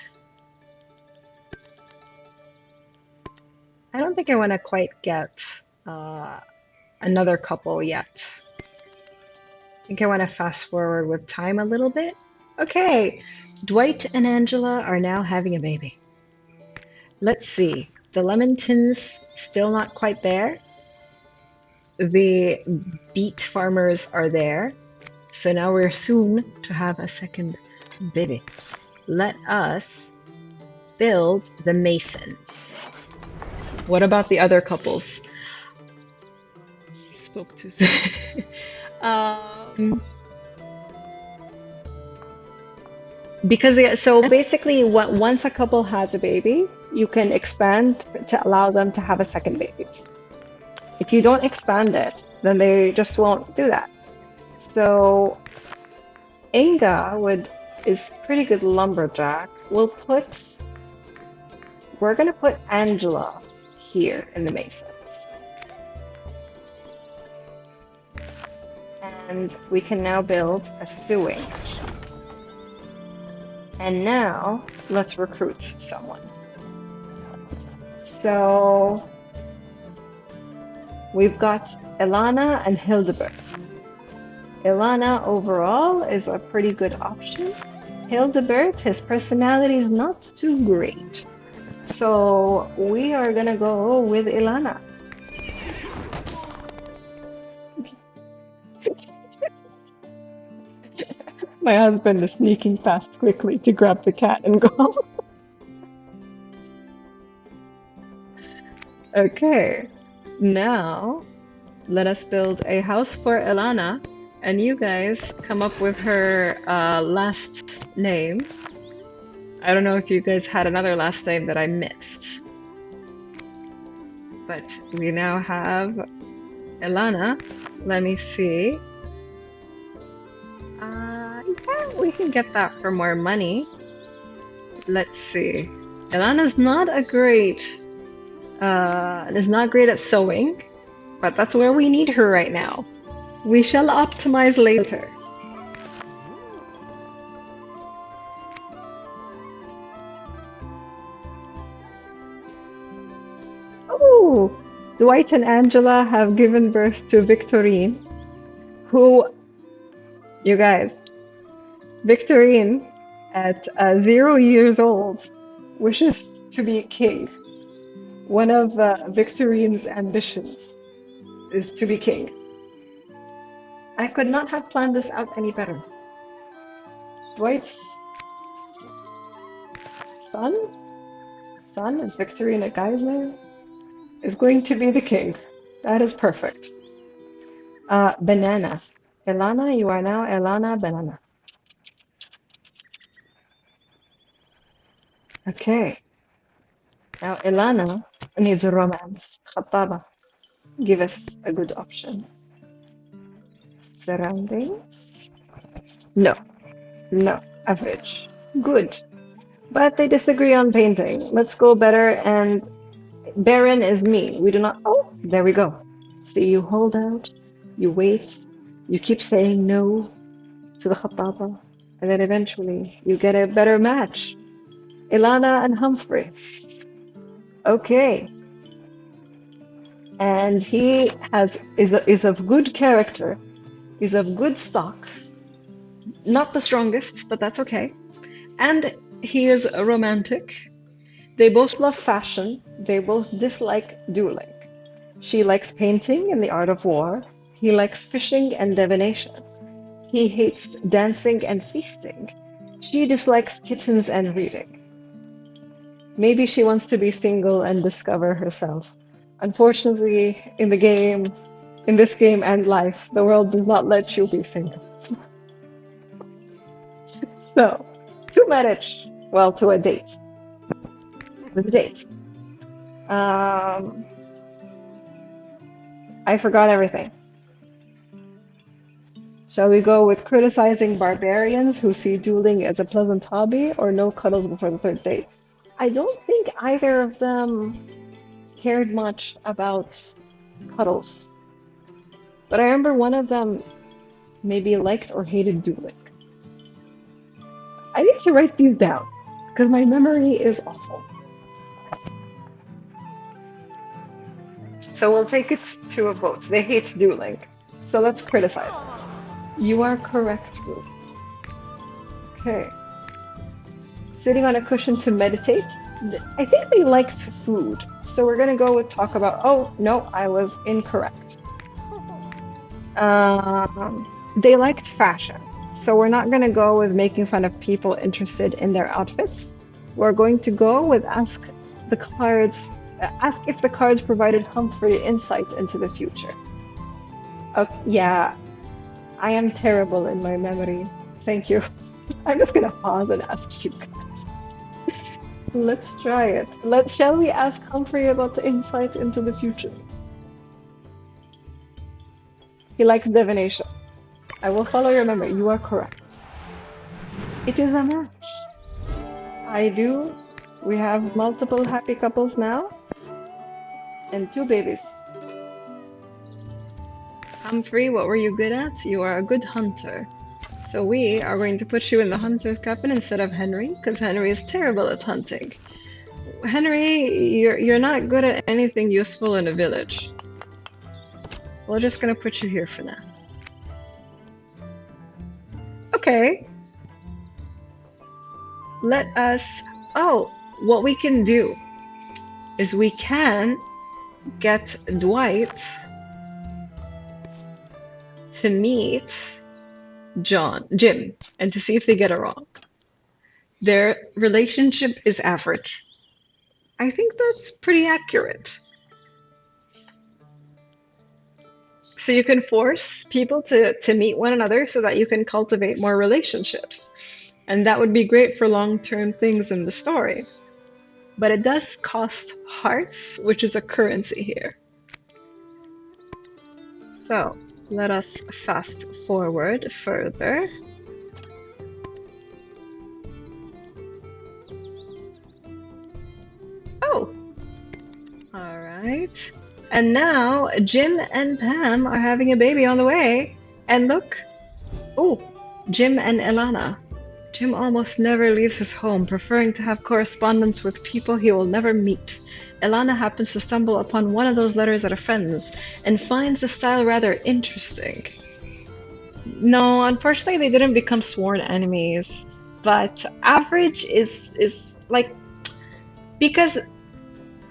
I don't think I want to quite get another couple yet. I think I want to fast forward with time a little bit. Okay, Dwight and Angela are now having a baby. Let's see. The Lemontons still not quite there. The beet farmers are there. So now we're soon to have a second baby. Let us build the Masons. What about the other couples? He spoke too soon. So basically, once a couple has a baby, you can expand to allow them to have a second baby. If you don't expand it, then they just won't do that. So Inga is pretty good lumberjack. We're gonna put Angela here in the Masons. And we can now build a sewing. And now let's recruit someone. So we've got Ilana and Hildebert. Ilana overall is a pretty good option. Hildebert, his personality is not too great. So we are gonna go with Ilana. My husband is sneaking past quickly to grab the cat and go. Okay, now Let us build a house for Elana, and you guys come up with her last name. I don't know if you guys had another last name that I missed, but we now have Elana. Let me see. Yeah, we can get that for more money. Let's see. Elana's not a great, is not great at sewing, but that's where we need her right now. We shall optimize later. Oh, Dwight and Angela have given birth to Victorine, who, you guys, Victorine, at 0 years old, wishes to be king. One of Victorine's ambitions is to be king. I could not have planned this out any better. Dwight's son, son is Victorine a guy's name, is going to be the king. That is perfect. Banana. Elana, you are now Elana Banana. Okay. Now Elana needs a romance. Khattaba. Give us a good option. Surroundings? No, no. Average. Good. But they disagree on painting. Let's go better, and barren is me. We do not. Oh, there we go. See, you hold out, you wait, you keep saying no to the khattaba, and then eventually you get a better match. Ilana and Humphrey. Okay. And he is of good character. He's of good stock. Not the strongest, but that's okay. And he is a romantic. They both love fashion. They both dislike dueling. She likes painting and the art of war. He likes fishing and divination. He hates dancing and feasting. She dislikes kittens and reading. Maybe she wants to be single and discover herself. Unfortunately, in this game and life, the world does not let you be single. So, to marriage, well, to a date. With a date. Um, I forgot everything. Shall we go with criticizing barbarians who see dueling as a pleasant hobby, or no cuddles before the third date? I don't think either of them cared much about cuddles, but I remember one of them maybe liked or hated dueling. I need to write these down because my memory is awful. So we'll take it to a vote. They hate dueling. So let's criticize it. You are correct, Ruth. Okay. Sitting on a cushion to meditate. I think they liked food. So we're going to go with talk about. Oh, no, I was incorrect. They liked fashion. So we're not going to go with making fun of people interested in their outfits. We're going to go with ask if the cards provided Humphrey insight into the future. Yeah, I am terrible in my memory. Thank you. I'm just gonna pause and ask you guys. Let's try it. Shall we ask Humphrey about the insight into the future? He likes divination. I will follow your memory. You are correct. It is a match. I do. We have multiple happy couples now and two babies. Humphrey, what were you good at? You are a good hunter. So we are going to put you in the hunter's cabin instead of Henry, because Henry is terrible at hunting. Henry, you're not good at anything useful in a village. We're just gonna put you here for now. Okay. Let us. Oh, what we can do is we can get Dwight to meet Jim, and to see if they get along. Their relationship is average. I think that's pretty accurate. So you can force people to meet one another so that you can cultivate more relationships. And that would be great for long-term things in the story. But it does cost hearts, which is a currency here. So let us fast forward further. Oh, all right. And now Jim and Pam are having a baby on the way. And look, oh, Jim and Ilana. Jim almost never leaves his home, preferring to have correspondence with people he will never meet. Ilana happens to stumble upon one of those letters at a friend's and finds the style rather interesting. No, unfortunately, they didn't become sworn enemies. But average is like because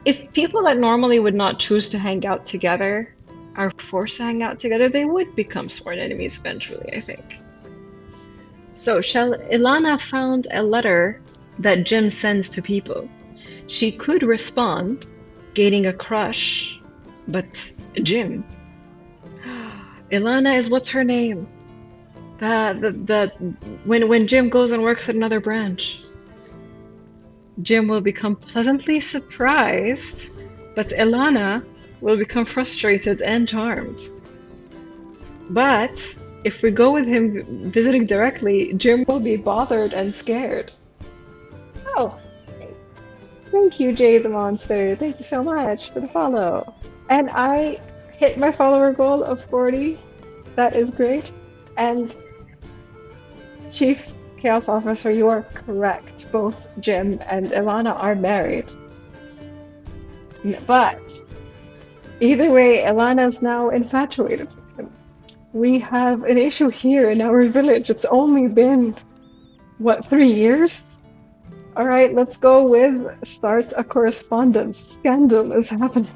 if people that normally would not choose to hang out together are forced to hang out together, they would become sworn enemies eventually, I think. So, Ilana found a letter that Jim sends to people. She could respond, gaining a crush, but Jim. Ilana is what's her name? When Jim goes and works at another branch, Jim will become pleasantly surprised, but Ilana will become frustrated and charmed. But if we go with him visiting directly, Jim will be bothered and scared. Oh, thank you, Jay the Monster. Thank you so much for the follow. And I hit my follower goal of 40. That is great. And Chief Chaos Officer, you are correct. Both Jim and Ilana are married. But either way, Ilana's now infatuated with him. We have an issue here in our village. It's only been, what, 3 years? All right, let's go with start a correspondence. Scandal is happening.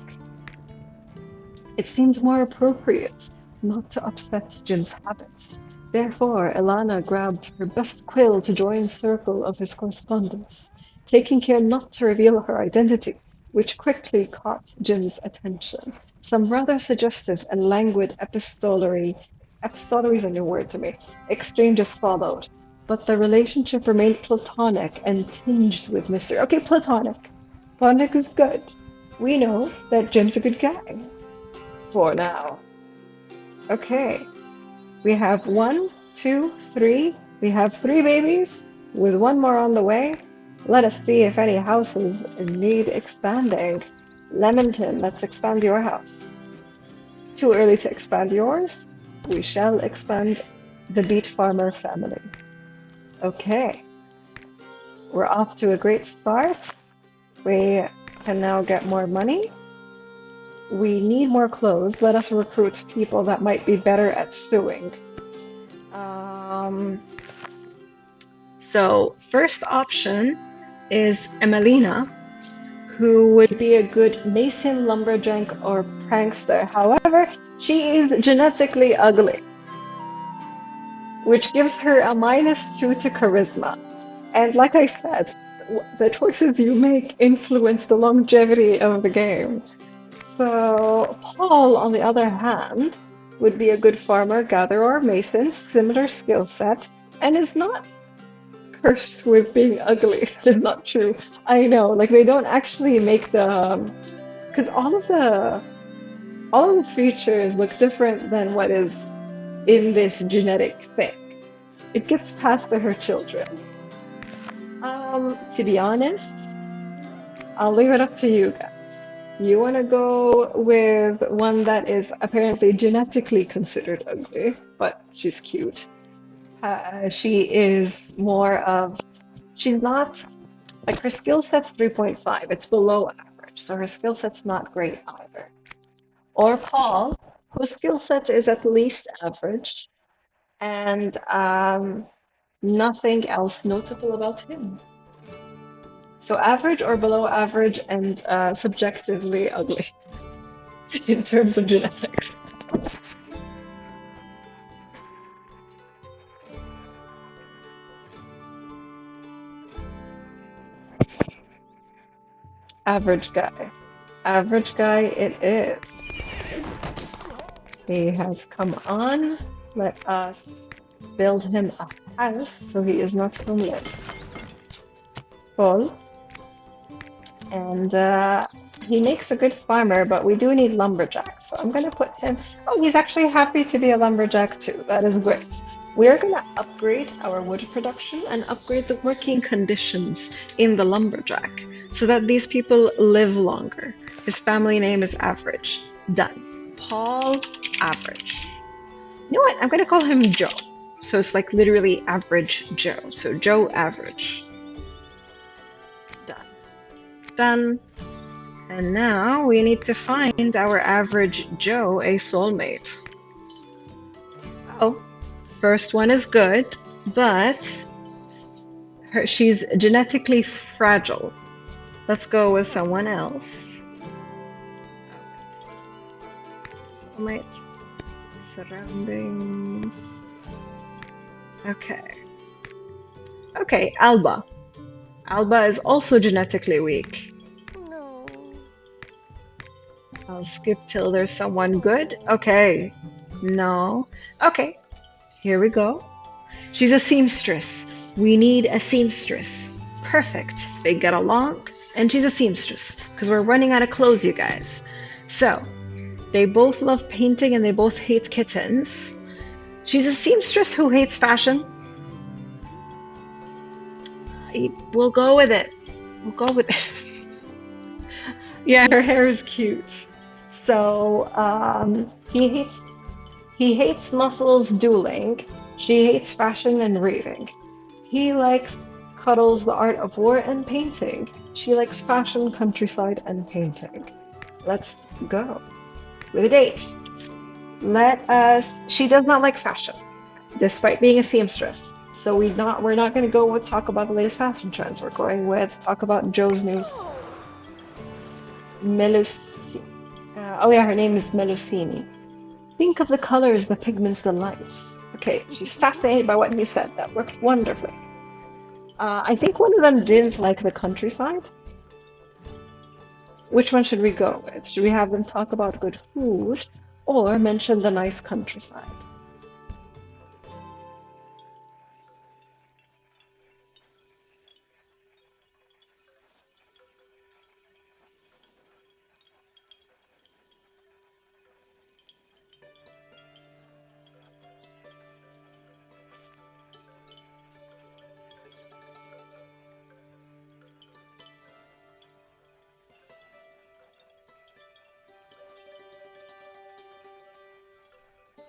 It seemed more appropriate not to upset Jim's habits. Therefore, Ilana grabbed her best quill to join circle of his correspondence, taking care not to reveal her identity, which quickly caught Jim's attention. Some rather suggestive and languid epistolary is a new word to me, exchanges followed, but the relationship remained platonic and tinged with mystery. Okay, platonic. Platonic is good. We know that Jim's a good guy for now. Okay, we have one, two, three. We have three babies with one more on the way. Let us see if any houses need expanding. Lemonton, let's expand your house. Too early to expand yours? We shall expand the Beet Farmer family. Okay, we're off to a great start. We can now get more money. We need more clothes. Let us recruit people that might be better at sewing. Um, So, first option is Emelina, who would be a good mason, lumberjack, or prankster. However, she is genetically ugly, which gives her a -2 to charisma. And like I said, the choices you make influence the longevity of the game. So, Paul, on the other hand, would be a good farmer, gatherer, mason, similar skill set, and is not cursed with being ugly. That is not true. I know, like they don't actually make the because all of the features look different than what is in this genetic thing. It gets passed to her children. To be honest, I'll leave it up to you guys. You want to go with one that is apparently genetically considered ugly, but she's cute. She is more of, she's not, like her skill set's 3.5, it's below average, so her skill set's not great either. Or Paul, whose skill set is at least average, and nothing else notable about him. So average or below average and subjectively ugly in terms of genetics. Average guy. Average guy it is. He has come on. Let us build him a house so he is not homeless. Paul. And he makes a good farmer, but we do need lumberjacks. So I'm going to put him. Oh, he's actually happy to be a lumberjack too. That is great. We're going to upgrade our wood production and upgrade the working conditions in the lumberjack so that these people live longer. His family name is Average. Done. Paul Average. You know what? I'm going to call him Joe. So it's like literally Average Joe. So Joe Average. Done. Done. And now we need to find our average Joe a soulmate. Oh, first one is good, but she's genetically fragile. Let's go with someone else. Soulmate. Surroundings. Okay. Okay, Alba. Alba is also genetically weak. I'll skip till there's someone good. Okay. No. Okay. Here we go. She's a seamstress. We need a seamstress. Perfect. They get along. And she's a seamstress. Because we're running out of clothes, you guys. So, they both love painting and they both hate kittens. She's a seamstress who hates fashion. We'll go with it. We'll go with it. Yeah, her hair is cute. So, he hates muscles dueling. She hates fashion and reading. He likes cuddles, the art of war, and painting. She likes fashion, countryside, and painting. Let's go with a date. She does not like fashion, despite being a seamstress. So we're not going to go with talk about the latest fashion trends. We're going with talk about Joe's new Melusine. Oh yeah, her name is Melusine. Think of the colors, the pigments, the lights. Okay, she's fascinated by what he said. That worked wonderfully. I think one of them didn't like the countryside. Which one should we go with? Should we have them talk about good food or mention the nice countryside?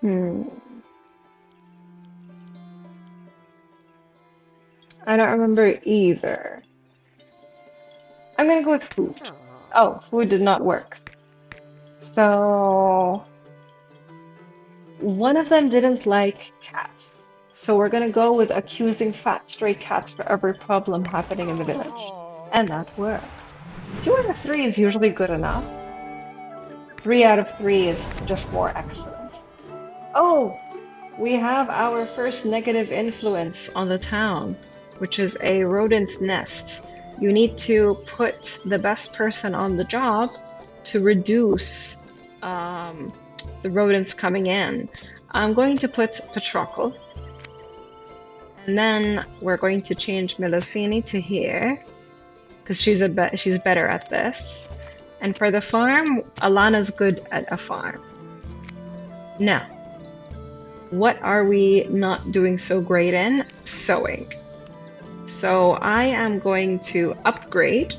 Hmm. I don't remember either. I'm gonna go with food. Oh, food did not work. So one of them didn't like cats. So we're gonna go with accusing fat stray cats for every problem happening in the village. And that worked. 2 out of 3 is usually good enough. 3 out of 3 is just more excellent. Oh, we have our first negative influence on the town, which is a rodent's nest. You need to put the best person on the job to reduce the rodents coming in. I'm going to put Patroclo. And then we're going to change Melosini to here because she's better at this. And for the farm, Alana's good at a farm. Now, what are we not doing so great in? Sewing. So I am going to upgrade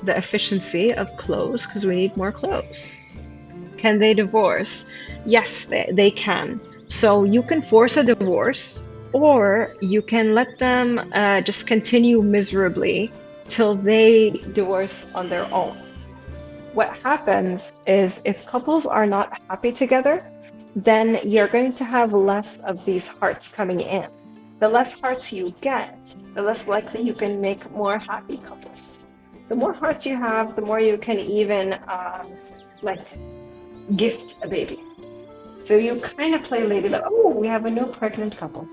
the efficiency of clothes because we need more clothes. Can they divorce? Yes, they can. So you can force a divorce or you can let them just continue miserably till they divorce on their own. What happens is if couples are not happy together, then you're going to have less of these hearts coming in. The less hearts you get, the less likely you can make more happy couples. The more hearts you have, the more you can even like gift a baby. So you kind of play Lady Luck. Oh, we have a new pregnant couple.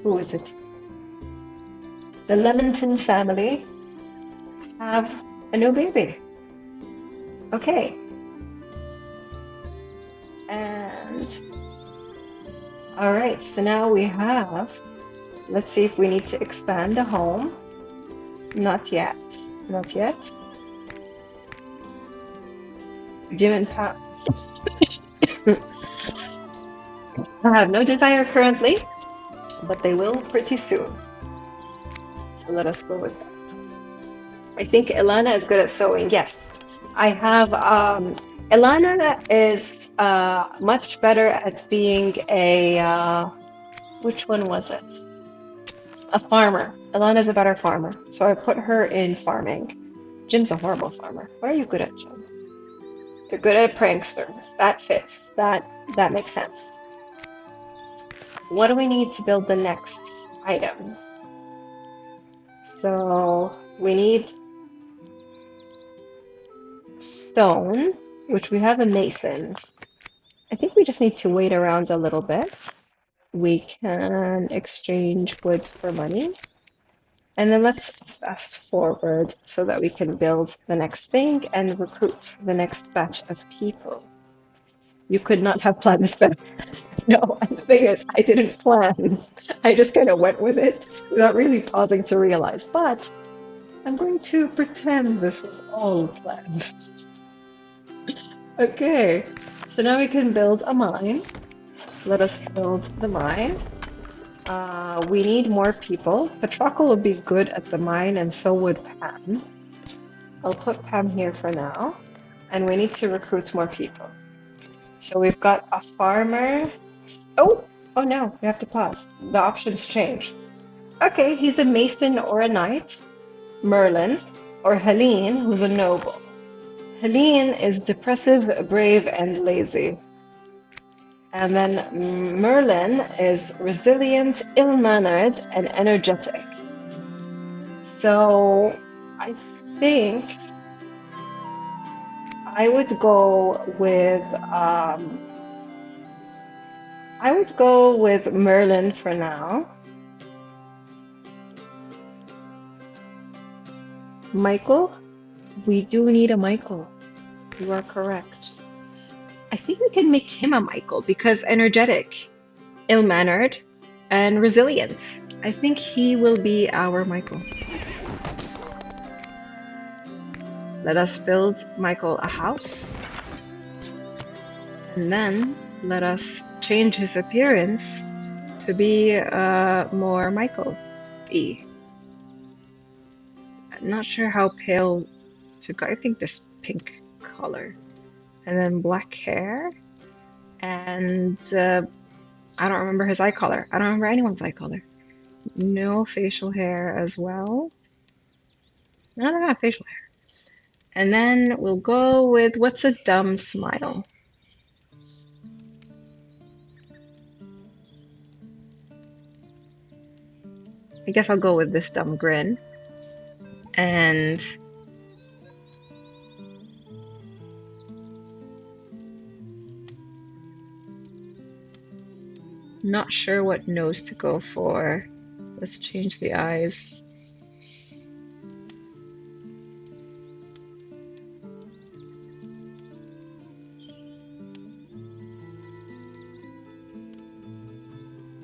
Who is it? The Lemonton family have a new baby. Okay. And land. All right, so now we have, let's see if we need to expand the home. Not yet. Not yet. Jim and Pat. I have no desire currently, but they will pretty soon. So let us go with that. I think Ilana is good at sewing. Yes. I have Ilana is much better at being a which one was it? A farmer. Ilana's a better farmer. So I put her in farming. Jim's a horrible farmer. What are you good at, Jim? You're good at pranksters. That fits. That makes sense. What do we need to build the next item? So we need stone, which we have in masons. I think we just need to wait around a little bit. We can exchange wood for money. And then let's fast forward so that we can build the next thing and recruit the next batch of people. You could not have planned this better. No, and the thing is, I didn't plan. I just kind of went with it without really pausing to realize. But I'm going to pretend this was all planned. Okay, so now we can build a mine. Let us build the mine. We need more people. Patroclo would be good at the mine, and so would Pam. I'll put Pam here for now. And we need to recruit more people. So we've got a farmer. Oh, oh no, we have to pause. The options changed. Okay, he's a mason or a knight. Merlin, or Helene, who's a noble. Helene is depressive, brave, and lazy. And then Merlin is resilient, ill-mannered, and energetic. So I think I would go with Merlin for now. Michael, we do need a Michael. You are correct. I think we can make him a Michael because energetic, ill-mannered, and resilient. I think he will be our Michael. Let us build Michael a house. And then let us change his appearance to be more Michael-y. I'm not sure how pale to go. I think this pink color. And then black hair. And I don't remember his eye color. I don't remember anyone's eye color. No facial hair as well. No, I don't have facial hair. And then we'll go with what's a dumb smile? I guess I'll go with this dumb grin. And not sure what nose to go for. Let's change the eyes.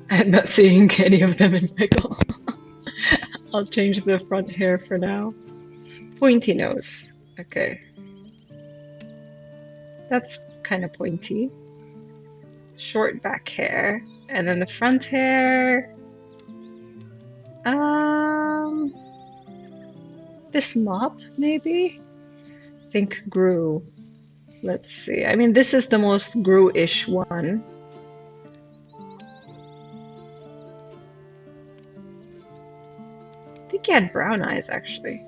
I'm not seeing any of them in Michael. I'll change the front hair for now. Pointy nose. Okay. That's kind of pointy. Short back hair. And then the front hair. This mop, maybe? Think Gru. Let's see. I mean, this is the most Gru-ish one. I think he had brown eyes, actually.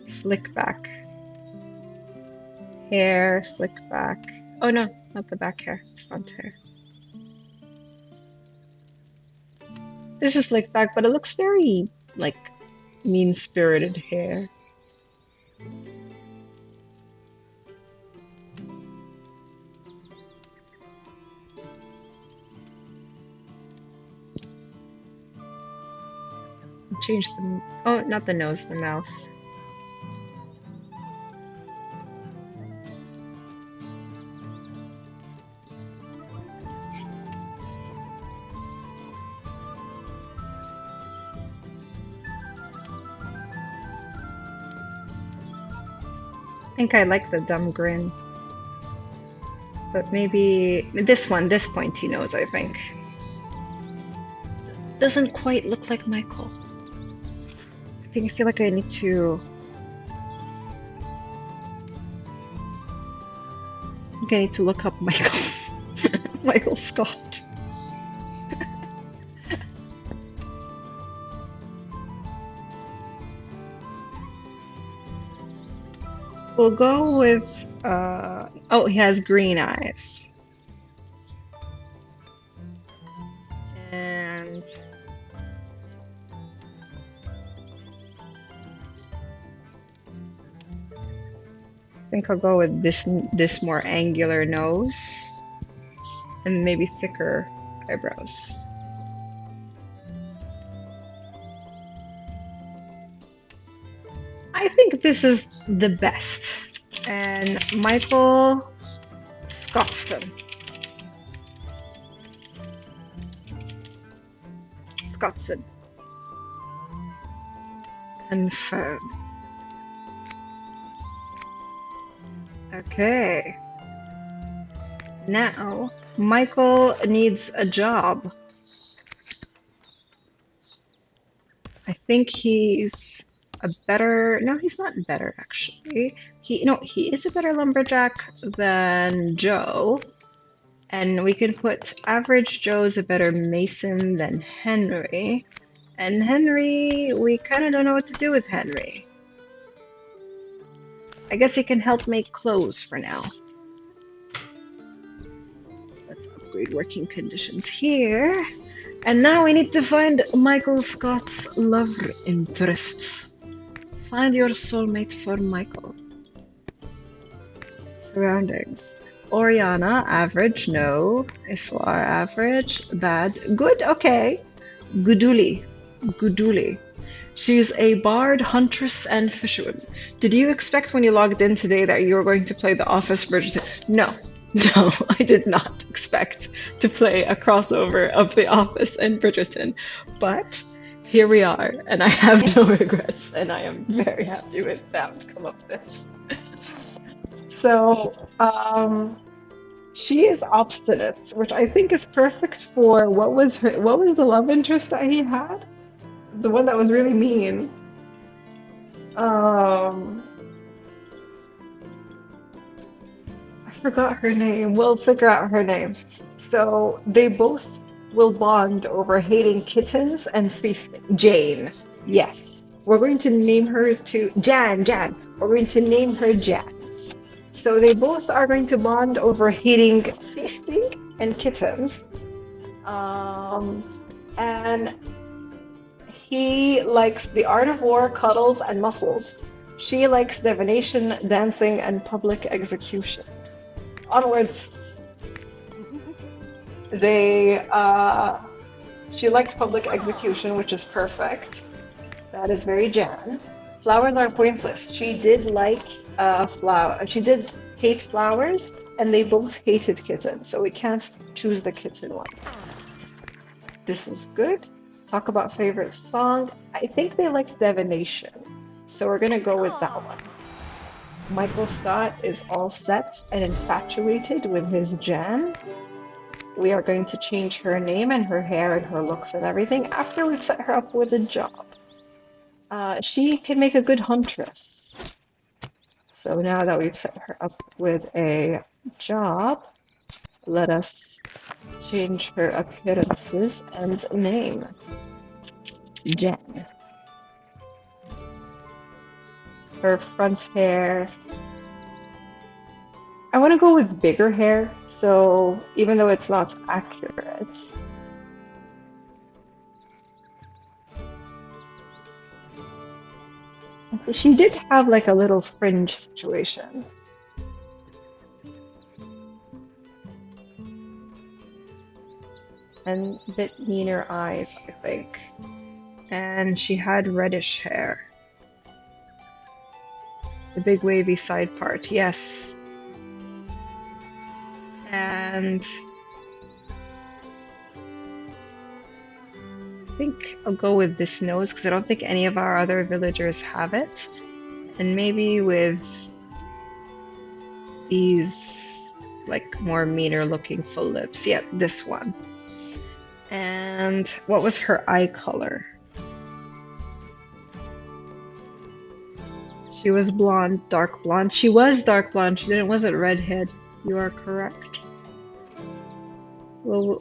Slick back. Hair, slick back. Oh no, not the back hair, front hair. This is slick back, but it looks very, like, mean-spirited hair. Change the, oh, not the nose, the mouth. think I like the dumb grin. But maybe this one, this pointy nose, I think. Doesn't quite look like Michael. I feel like I need to. I think I need to look up Michael. Michael Scott. We'll go with. Oh, he has green eyes. And I think I'll go with this more angular nose and maybe thicker eyebrows. I think this is the best. And Michael Scottston. Scottson. Confirm. Okay. Now, Michael needs a job. I think he's a better, no, he's not better actually. He is a better lumberjack than Joe. And we can put average Joe's a better mason than Henry. And Henry, we kind of don't know what to do with Henry. I guess he can help make clothes for now. Let's upgrade working conditions here. And now we need to find Michael Scott's love interests. Find your soulmate for Michael. Surroundings. Oriana, average, no. Iswar, average, bad, good, okay. Guduli. Guduli. She's a bard, huntress, and fisherwoman. Did you expect when you logged in today that you were going to play The Office Bridgerton? No. No, I did not expect to play a crossover of The Office and Bridgerton. But here we are, and I have no regrets, and I am very happy with the outcome of this. So, she is obstinate, which I think is perfect for what was the love interest that he had? The one that was really mean. Um, I forgot her name. We'll figure out her name. So they both will bond over hating kittens and feasting. Jane. Yes. We're going to name her to Jan. We're going to name her Jan. So they both are going to bond over hating feasting and kittens. And he likes the art of war, cuddles, and muscles. She likes divination, dancing, and public execution. Onwards, they she likes public execution, which is perfect. That is very Jan. Flowers are pointless. She did like flower. She did hate flowers, and they both hated kittens, so we can't choose the kitten ones. This is good. Talk about favorite song. I think they like divination, so we're gonna go with that one. Michael Scott is all set and infatuated with his Jan. We are going to change her name and her hair and her looks and everything after we've set her up with a job. She can make a good huntress. So now that we've set her up with a job, let us change her appearances and name. Jen. Her front hair. I want to go with bigger hair, so even though it's not accurate. She did have like a little fringe situation. And a bit meaner eyes, I think. And she had reddish hair. The big wavy side part, yes. And I think I'll go with this nose because I don't think any of our other villagers have it. And maybe with these like more meaner looking full lips. Yeah, this one. And what was her eye color? She was blonde, dark blonde. She was dark blonde. She didn't wasn't redhead. You are correct. Well,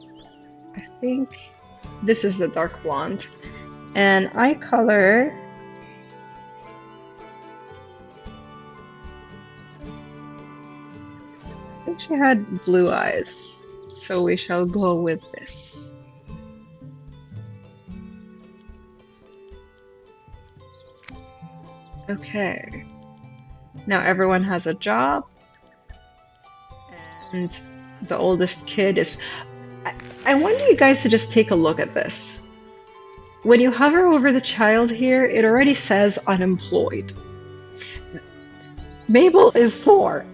I think this is the dark blonde. And eye color. I think she had blue eyes. So we shall go with this. Okay. Now everyone has a job, and the oldest kid is. I want you guys to just take a look at this. When you hover over the child here, it already says unemployed. Mabel is 4.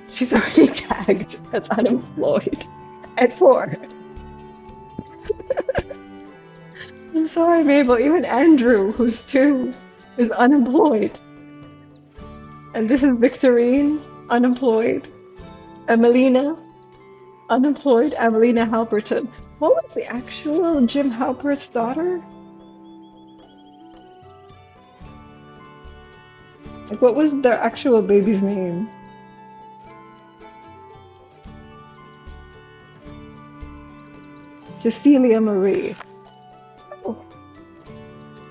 She's already tagged as unemployed at 4. I'm sorry, Mabel. Even Andrew, who's 2, is unemployed. And this is Victorine, unemployed. Emelina, unemployed. Emelina Halperton. What was the actual Jim Halpert's daughter? Like, what was their actual baby's name? Cecilia Marie. Oh,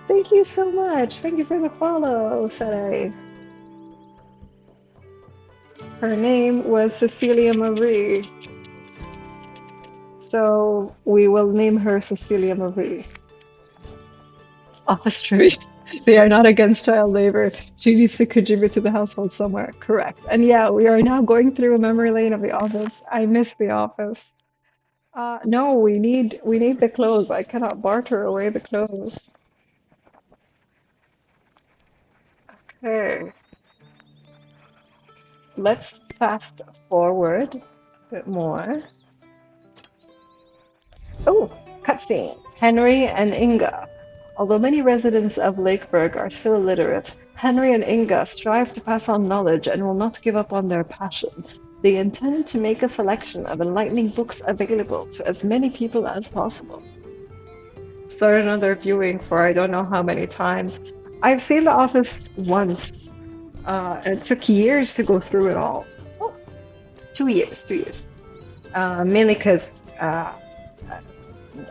thank you so much. Thank you for the follow, Sarai. Her name was Cecilia Marie. So we will name her Cecilia Marie. Office trivia. They are not against child labor. She needs to contribute to the household somewhere. Correct. And yeah, we are now going through a memory lane of the office. I miss the office. No, we need the clothes. I cannot barter away the clothes. Okay. Let's fast forward a bit more. Oh, cutscene. Henry and Inga. Although many residents of Lakeburg are still illiterate, Henry and Inga strive to pass on knowledge and will not give up on their passion. They intend to make a selection of enlightening books available to as many people as possible. Start another viewing for I don't know how many times. I've seen The Office once. It took years to go through it all. Oh, 2 years, 2 years. Mainly because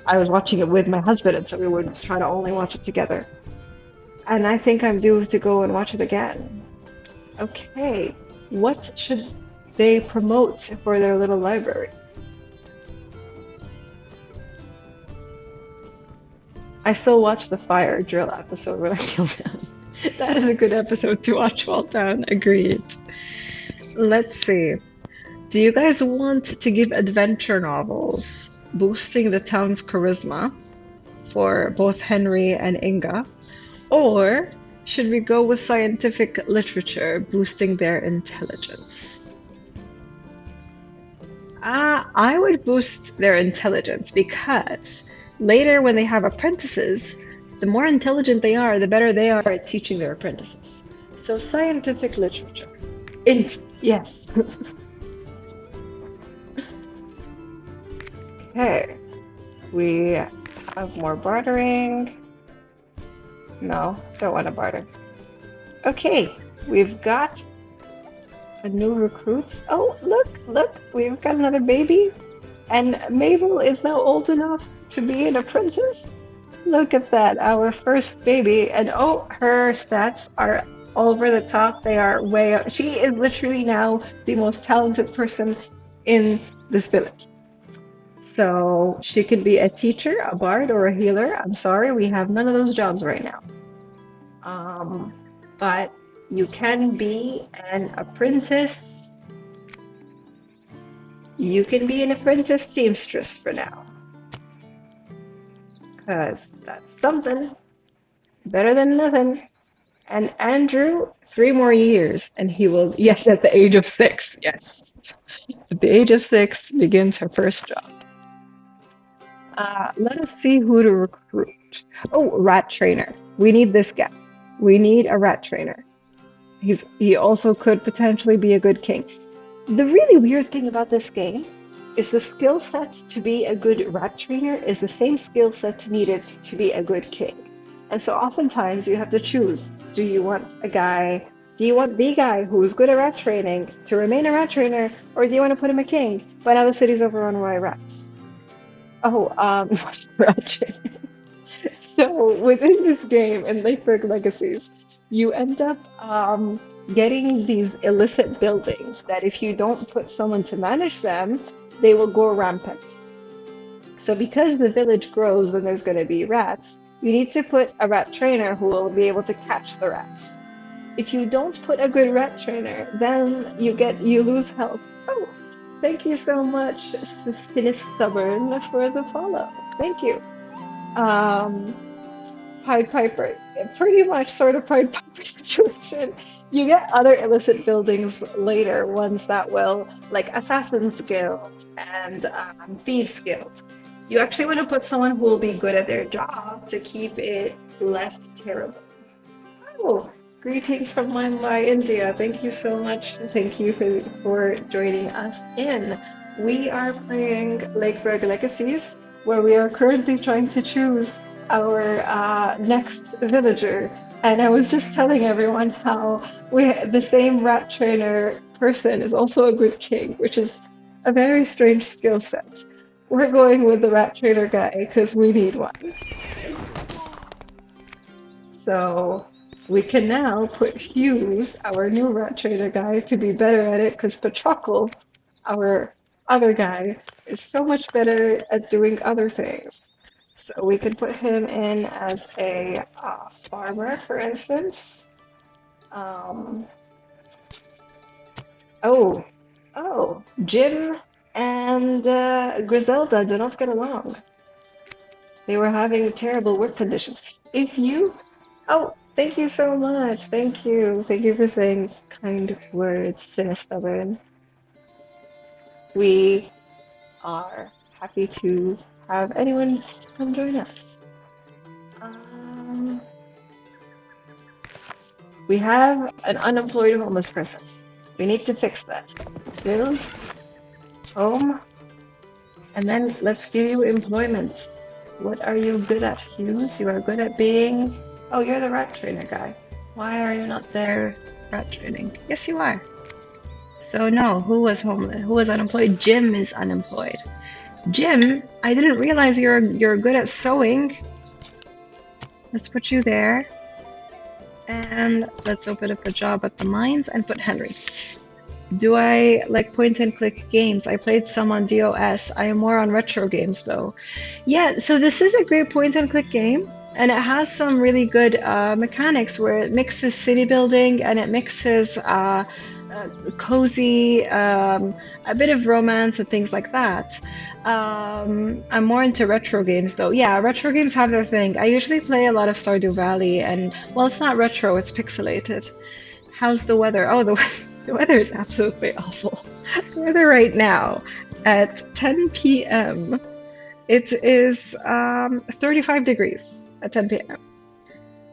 I was watching it with my husband, and so we would try to only watch it together. And I think I'm due to go and watch it again. Okay, what should they promote for their little library? I still watch the fire drill episode when I feel down. That is a good episode to watch while down. Agreed. Let's see. Do you guys want to give adventure novels, boosting the town's charisma for both Henry and Inga? Or should we go with scientific literature, boosting their intelligence? I would boost their intelligence because later when they have apprentices, the more intelligent they are, the better they are at teaching their apprentices. So scientific literature. Yes. Okay. We have more bartering. No, don't want to barter. Okay, we've got a new recruit. Oh, look, we've got another baby. And Mabel is now old enough to be an apprentice. Look at that, our first baby. And oh, her stats are over the top. They are way up. She is literally now the most talented person in this village. So she could be a teacher, a bard, or a healer. I'm sorry, we have none of those jobs right now. But you can be an apprentice. You can be an apprentice seamstress for now. Because that's something better than nothing. And Andrew, 3 more years, and he will, yes, at the age of 6, yes. At the age of 6 begins her first job. Let us see who to recruit. Oh, rat trainer. We need this guy. We need a rat trainer. He also could potentially be a good king. The really weird thing about this game is the skill set to be a good rat trainer is the same skill set needed to be a good king. And so oftentimes you have to choose, do you want the guy who's good at rat training to remain a rat trainer, or do you want to put him a king? But now the city's overrun by rats. Oh, rat training. So within this game in Lakeburg Legacies, you end up getting these illicit buildings that if you don't put someone to manage them, they will go rampant. So because the village grows and there's going to be rats, you need to put a rat trainer who will be able to catch the rats. If you don't put a good rat trainer, then you lose health. Oh, thank you so much, Stubborn, for the follow. Thank you. Um, Pied Piper, pretty much sort of Pied Piper situation. You get other illicit buildings later, ones that will, like Assassin's Guild and Thieves Guild. You actually want to put someone who will be good at their job to keep it less terrible. Oh, greetings from Mumbai, India. Thank you so much. Thank you for joining us in. We are playing Lakeburg Legacies, where we are currently trying to choose our next villager. And I was just telling everyone how the same rat trainer person is also a good king, which is a very strange skill set. We're going with the rat trainer guy because we need one. So we can now put Hughes, our new rat trader guy, to be better at it because Patroclo, our other guy, is so much better at doing other things. So we could put him in as a farmer, for instance. Um, oh, Jim and Griselda do not get along. They were having terrible work conditions. If you Oh, thank you so much. Thank you. Thank you for saying kind words, Sinistubborn. We are happy to have anyone come join us. Um, we have an unemployed homeless person. We need to fix that. Build, home, and then let's give you employment. What are you good at, Hughes? You are good at being... Oh, you're the rat trainer guy. Why are you not there rat training? Yes, you are. So no, who was homeless? Who was unemployed? Jim is unemployed. Jim, I didn't realize you're good at sewing. Let's put you there. And let's open up a job at the mines and put Henry. Do I like point and click games? I played some on DOS. I am more on retro games though. Yeah, so this is a great point and click game. And it has some really good mechanics where it mixes city building and it mixes cozy, a bit of romance and things like that. I'm more into retro games though. Yeah, retro games have their thing. I usually play a lot of Stardew Valley and, well, it's not retro, it's pixelated. How's the weather? Oh, the weather is absolutely awful. The weather right now at 10 p.m. It is 35 degrees at 10 p.m.,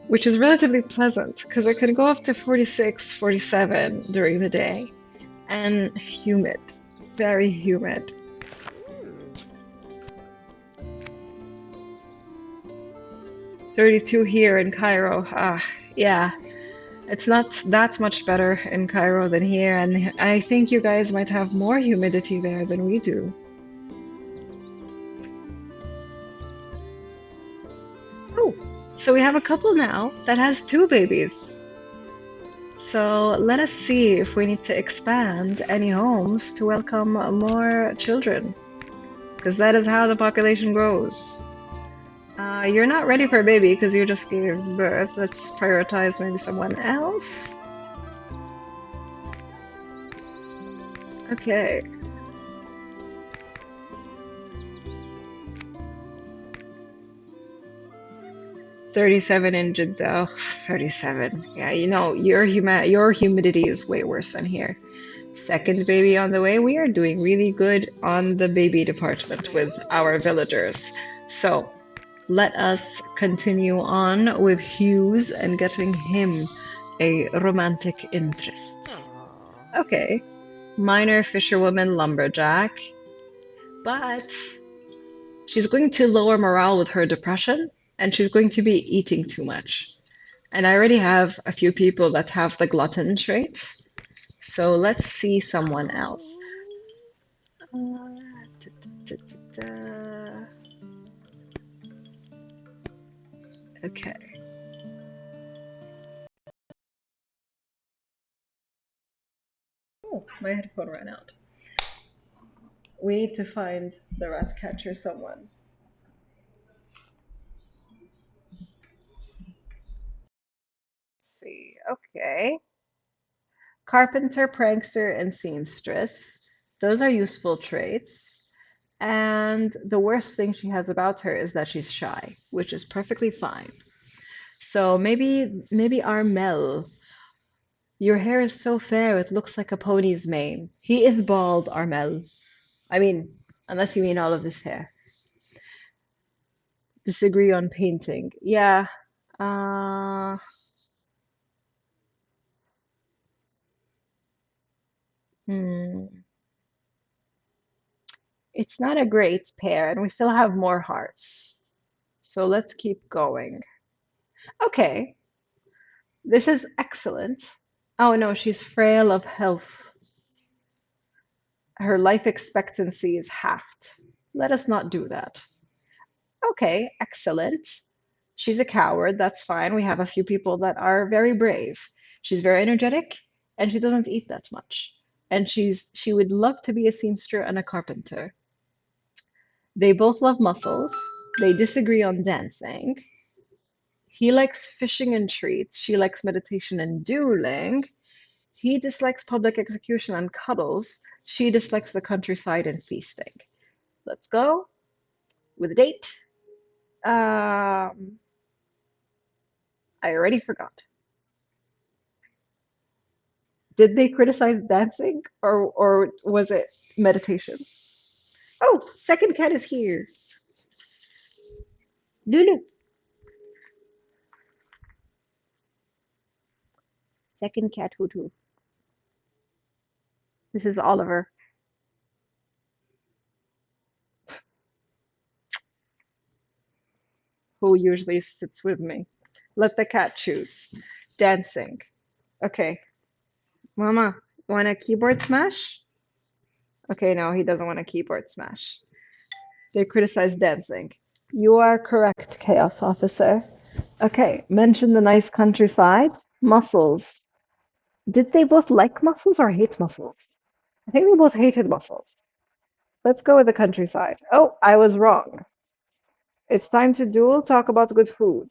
which is relatively pleasant because it can go up to 46, 47 during the day, and humid, very humid. "32 here in Cairo." Yeah, it's not that much better in Cairo than here, and I think you guys might have more humidity there than we do. Oh, so we have a couple now that has 2 babies. So let us see if we need to expand any homes to welcome more children, because that is how the population grows. You're not ready for a baby because you just gave birth. Let's prioritize maybe someone else. Okay. "37 in Jeddah." 37. Yeah, you know, your humidity is way worse than here. Second baby on the way. We are doing really good on the baby department with our villagers. So let us continue on with Hughes and getting him a romantic interest. Okay. Miner, fisherwoman, lumberjack. But she's going to lower morale with her depression, and she's going to be eating too much. And I already have a few people that have the glutton trait. So let's see someone else. Uh, da, da, da, da. Okay. Oh, my headphone ran out. We need to find the rat catcher someone. See. Okay. Carpenter, prankster, and seamstress. Those are useful traits. And the worst thing she has about her is that she's shy, which is perfectly fine. So maybe Armel. Your hair is so fair it looks like a pony's mane. He is bald, Armel. I mean, unless you mean all of this hair. Disagree on painting. Yeah. Uh, hmm. It's not a great pair, and we still have more hearts. So let's keep going. Okay, this is excellent. Oh no, she's frail of health. Her life expectancy is halved. Let us not do that. Okay, excellent. She's a coward, that's fine. We have a few people that are very brave. She's very energetic, and she doesn't eat that much. And she would love to be a seamster and a carpenter. They both love mussels. They disagree on dancing. He likes fishing and treats. She likes meditation and dueling. He dislikes public execution and cuddles. She dislikes the countryside and feasting. Let's go with a date. Um, I already forgot. Did they criticize dancing or was it meditation? Oh, second cat is here. Lulu. Second cat hoot hoot. This is Oliver, who usually sits with me. Let the cat choose. Dancing. Okay. Mama, want a keyboard smash? Okay, no, he doesn't want a keyboard smash. They criticize dancing. You are correct, Chaos Officer. Okay, mention the nice countryside. Mussels. Did they both like mussels or hate mussels? I think they both hated mussels. Let's go with the countryside. Oh, I was wrong. It's time to duel, talk about good food.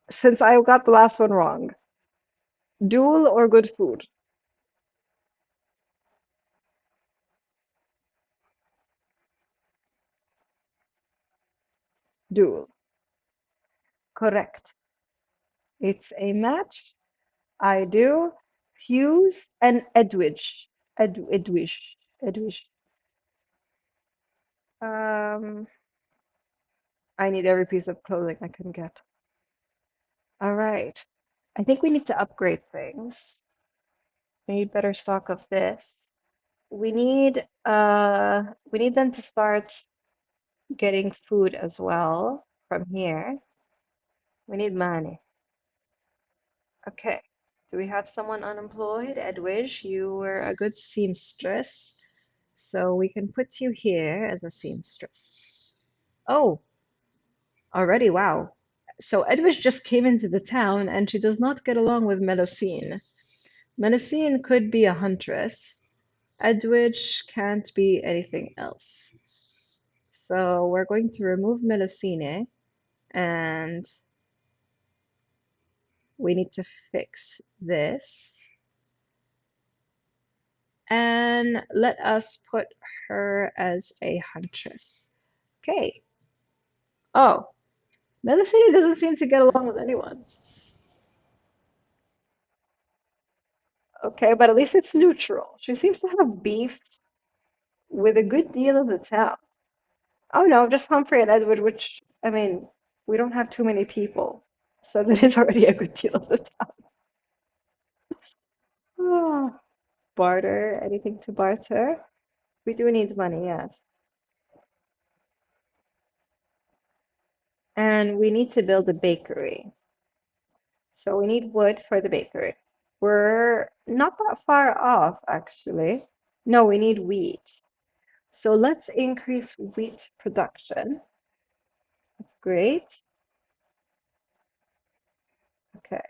Since I got the last one wrong. Duel or good food? Duel. Correct. It's a match. I do. Hughes and Edwidge. Edwidge. Edwidge. Um, I need every piece of clothing I can get. All right. I think we need to upgrade things. We need better stock of this. We need them to start getting food as well from here. We need money. Okay. Do we have someone unemployed? Edwidge, you were a good seamstress, so we can put you here as a seamstress. Oh, already, wow. So Edwidge just came into the town and she does not get along with Melusine. Melusine could be a huntress. Edwidge can't be anything else. So we're going to remove Melusine and we need to fix this. And let us put her as a huntress. Okay. Oh, Melusine doesn't seem to get along with anyone. Okay, but at least it's neutral. She seems to have beef with a good deal of the town. Oh no, just Humphrey and Edward, which, I mean, we don't have too many people. So that is already a good deal of the town. barter, anything to barter. We do need money, yes. And we need to build a bakery. So we need wood for the bakery. We're not that far off, actually. No, we need wheat. So let's increase wheat production. Great. Okay.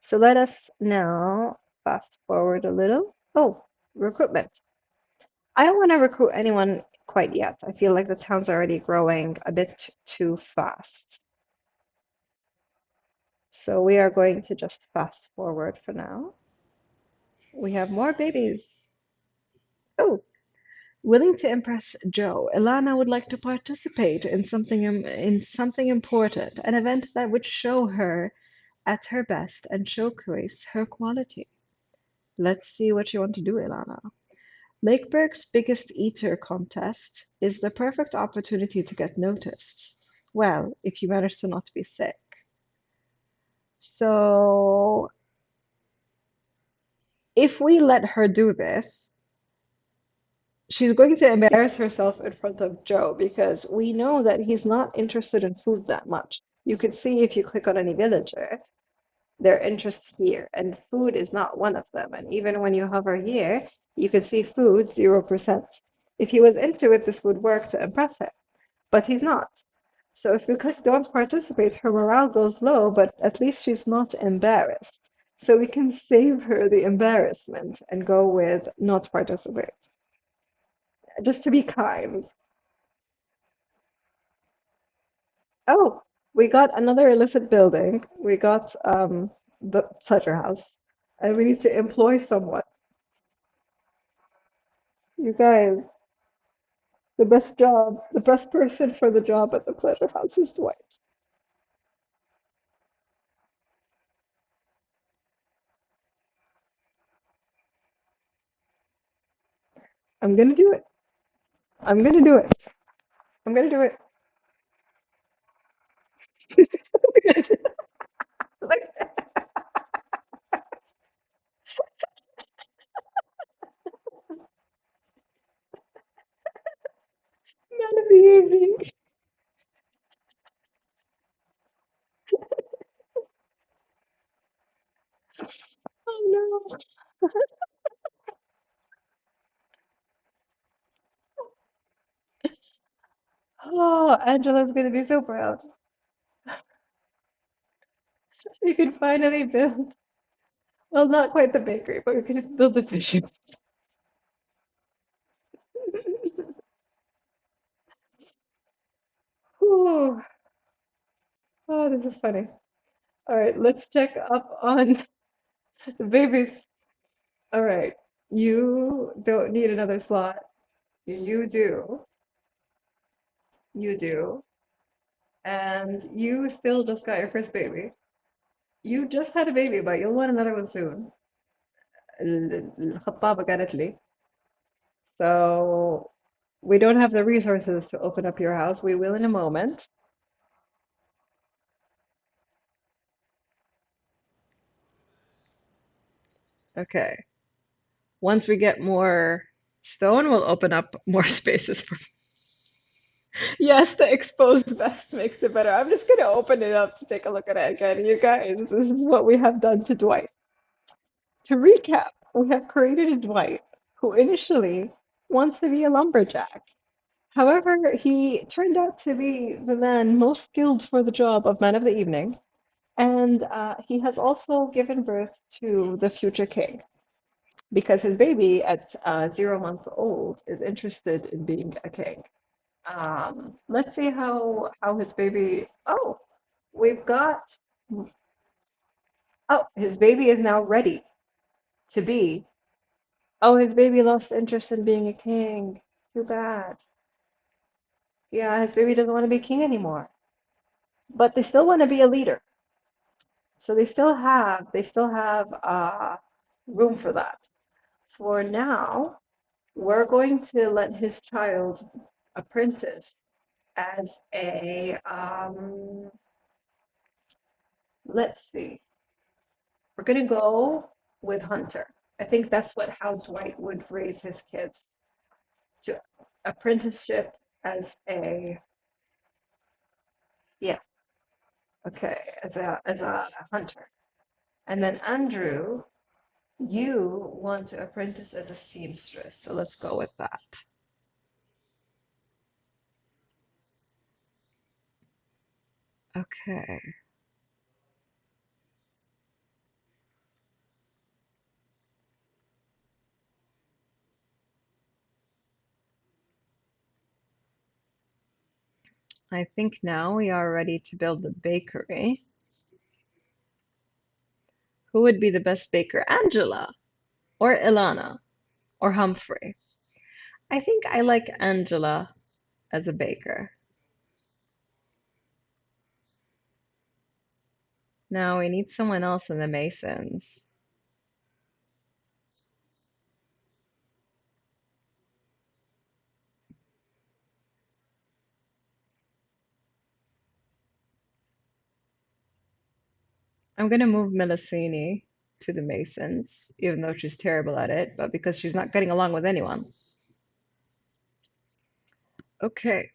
So let us now fast forward a little. Oh, recruitment. I don't want to recruit anyone quite yet. I feel like the town's already growing a bit too fast. So we are going to just fast forward for now. We have more babies. Oh, willing to impress Joe, Ilana would like to participate in something important, an event that would show her at her best and showcase her quality. Let's see what you want to do, Ilana. Lakeburg's biggest eater contest is the perfect opportunity to get noticed. Well, if you manage to not be sick. So, if we let her do this, she's going to embarrass herself in front of Joe because we know that he's not interested in food that much. You could see if you click on any villager, their interests here, and food is not one of them. And even when you hover here, you can see food 0%. If he was into it, this would work to impress him, but he's not. So if we click don't participate, her morale goes low, but at least she's not embarrassed. So we can save her the embarrassment and go with not participate, just to be kind. Oh, we got another illicit building. We got the pleasure house. And we need to employ someone. You guys, the best person for the job at the pleasure house is Dwight. I'm gonna do it. I'm gonna do it. I'm gonna do it. Like, man of the evening. Oh no. Oh, Angela's gonna be so proud. We could finally build, well, not quite the bakery, but we could build the fishing. Ooh. Oh, this is funny. All right, let's check up on the babies. All right, you don't need another slot. You do. You do. And you still just got your first baby. You just had a baby, but you'll want another one soon. الخطابة قالت لي. So we don't have the resources to open up your house. We will in a moment. Okay. Once we get more stone, we'll open up more spaces for. Yes, the exposed vest makes it better. I'm just gonna open it up to take a look at it again. You guys, this is what we have done to Dwight. To recap, we have created a Dwight who initially wants to be a lumberjack. However, he turned out to be the man most skilled for the job of man of the evening, and he has also given birth to the future king because his baby at 0 months old is interested in being a king. Let's see how his baby. Oh, we've got. Oh, his baby is now ready to be. Oh, his baby lost interest in being a king. Too bad. Yeah, his baby doesn't want to be king anymore. But they still want to be a leader. So they still have room for that. For now, we're going to let his child apprentice as a let's see. We're gonna go with Hunter. I think that's what how Dwight would raise his kids to apprenticeship as a yeah, okay, as a hunter. And then Andrew, you want to apprentice as a seamstress. So let's go with that. Okay. I think now we are ready to build the bakery. Who would be the best baker? Angela or Ilana or Humphrey? I think I like Angela as a baker. Now we need someone else in the Masons. I'm gonna move Melusine to the Masons, even though she's terrible at it, but because she's not getting along with anyone. Okay,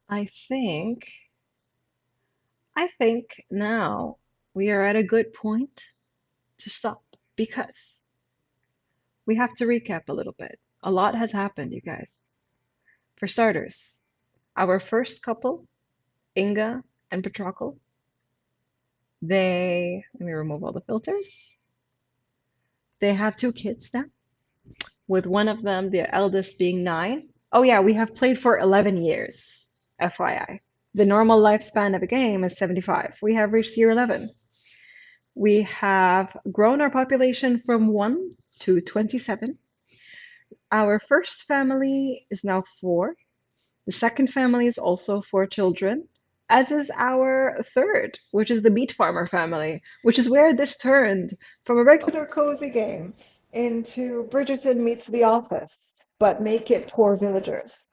I think I think now we are at a good point to stop because we have to recap a little bit. A lot has happened, you guys. For starters, our first couple, Inga and Patrokle, let me remove all the filters. They have two kids now, with one of them, the eldest, being 9. Oh, yeah, we have played for 11 years, FYI. The normal lifespan of a game is 75. We have reached year 11. We have grown our population from 1 to 27. Our first family is now 4. The second family is also 4 children, as is our third, which is the meat farmer family, which is where this turned from a regular cozy game into Bridgerton meets The Office, but make it poor villagers.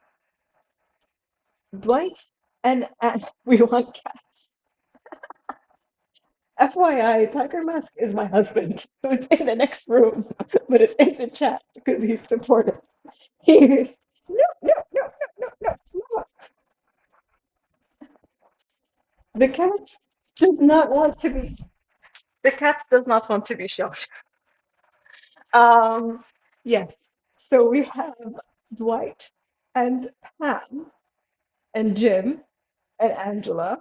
Dwight and we want cats. FYI, Tiger Mask is my husband, who's in the next room, but it's in the chat because he's supportive. He, no, no, no, no, no, no, no. The cat does not want to be. The cat does not want to be sheltered. Um, yeah. So we have Dwight and Pam and Jim and Angela.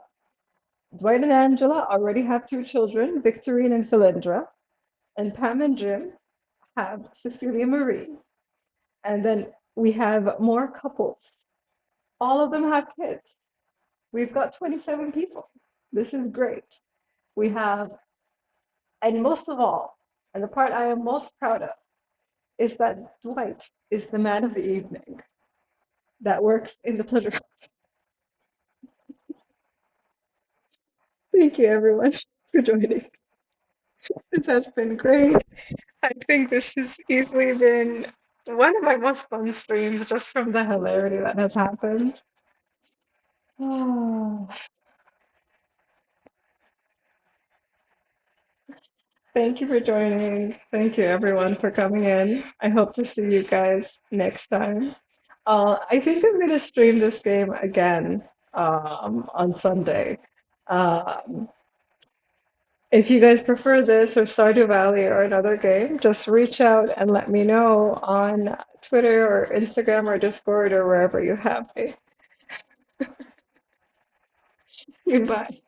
Dwight and Angela already have 2 children, Victorine and Philindra. And Pam and Jim have Cecilia Marie. And then we have more couples. All of them have kids. We've got 27 people. This is great. We have, and most of all, and the part I am most proud of, is that Dwight is the man of the evening that works in the pleasure. Thank you, everyone, for joining. This has been great. I think this has easily been one of my most fun streams just from the hilarity that has happened. Oh, thank you for joining. Thank you, everyone, for coming in. I hope to see you guys next time. I think I'm going to stream this game again on Sunday. Um, If you guys prefer this or Stardew Valley or another game, just reach out and let me know on Twitter or Instagram or Discord or wherever you have me. Goodbye.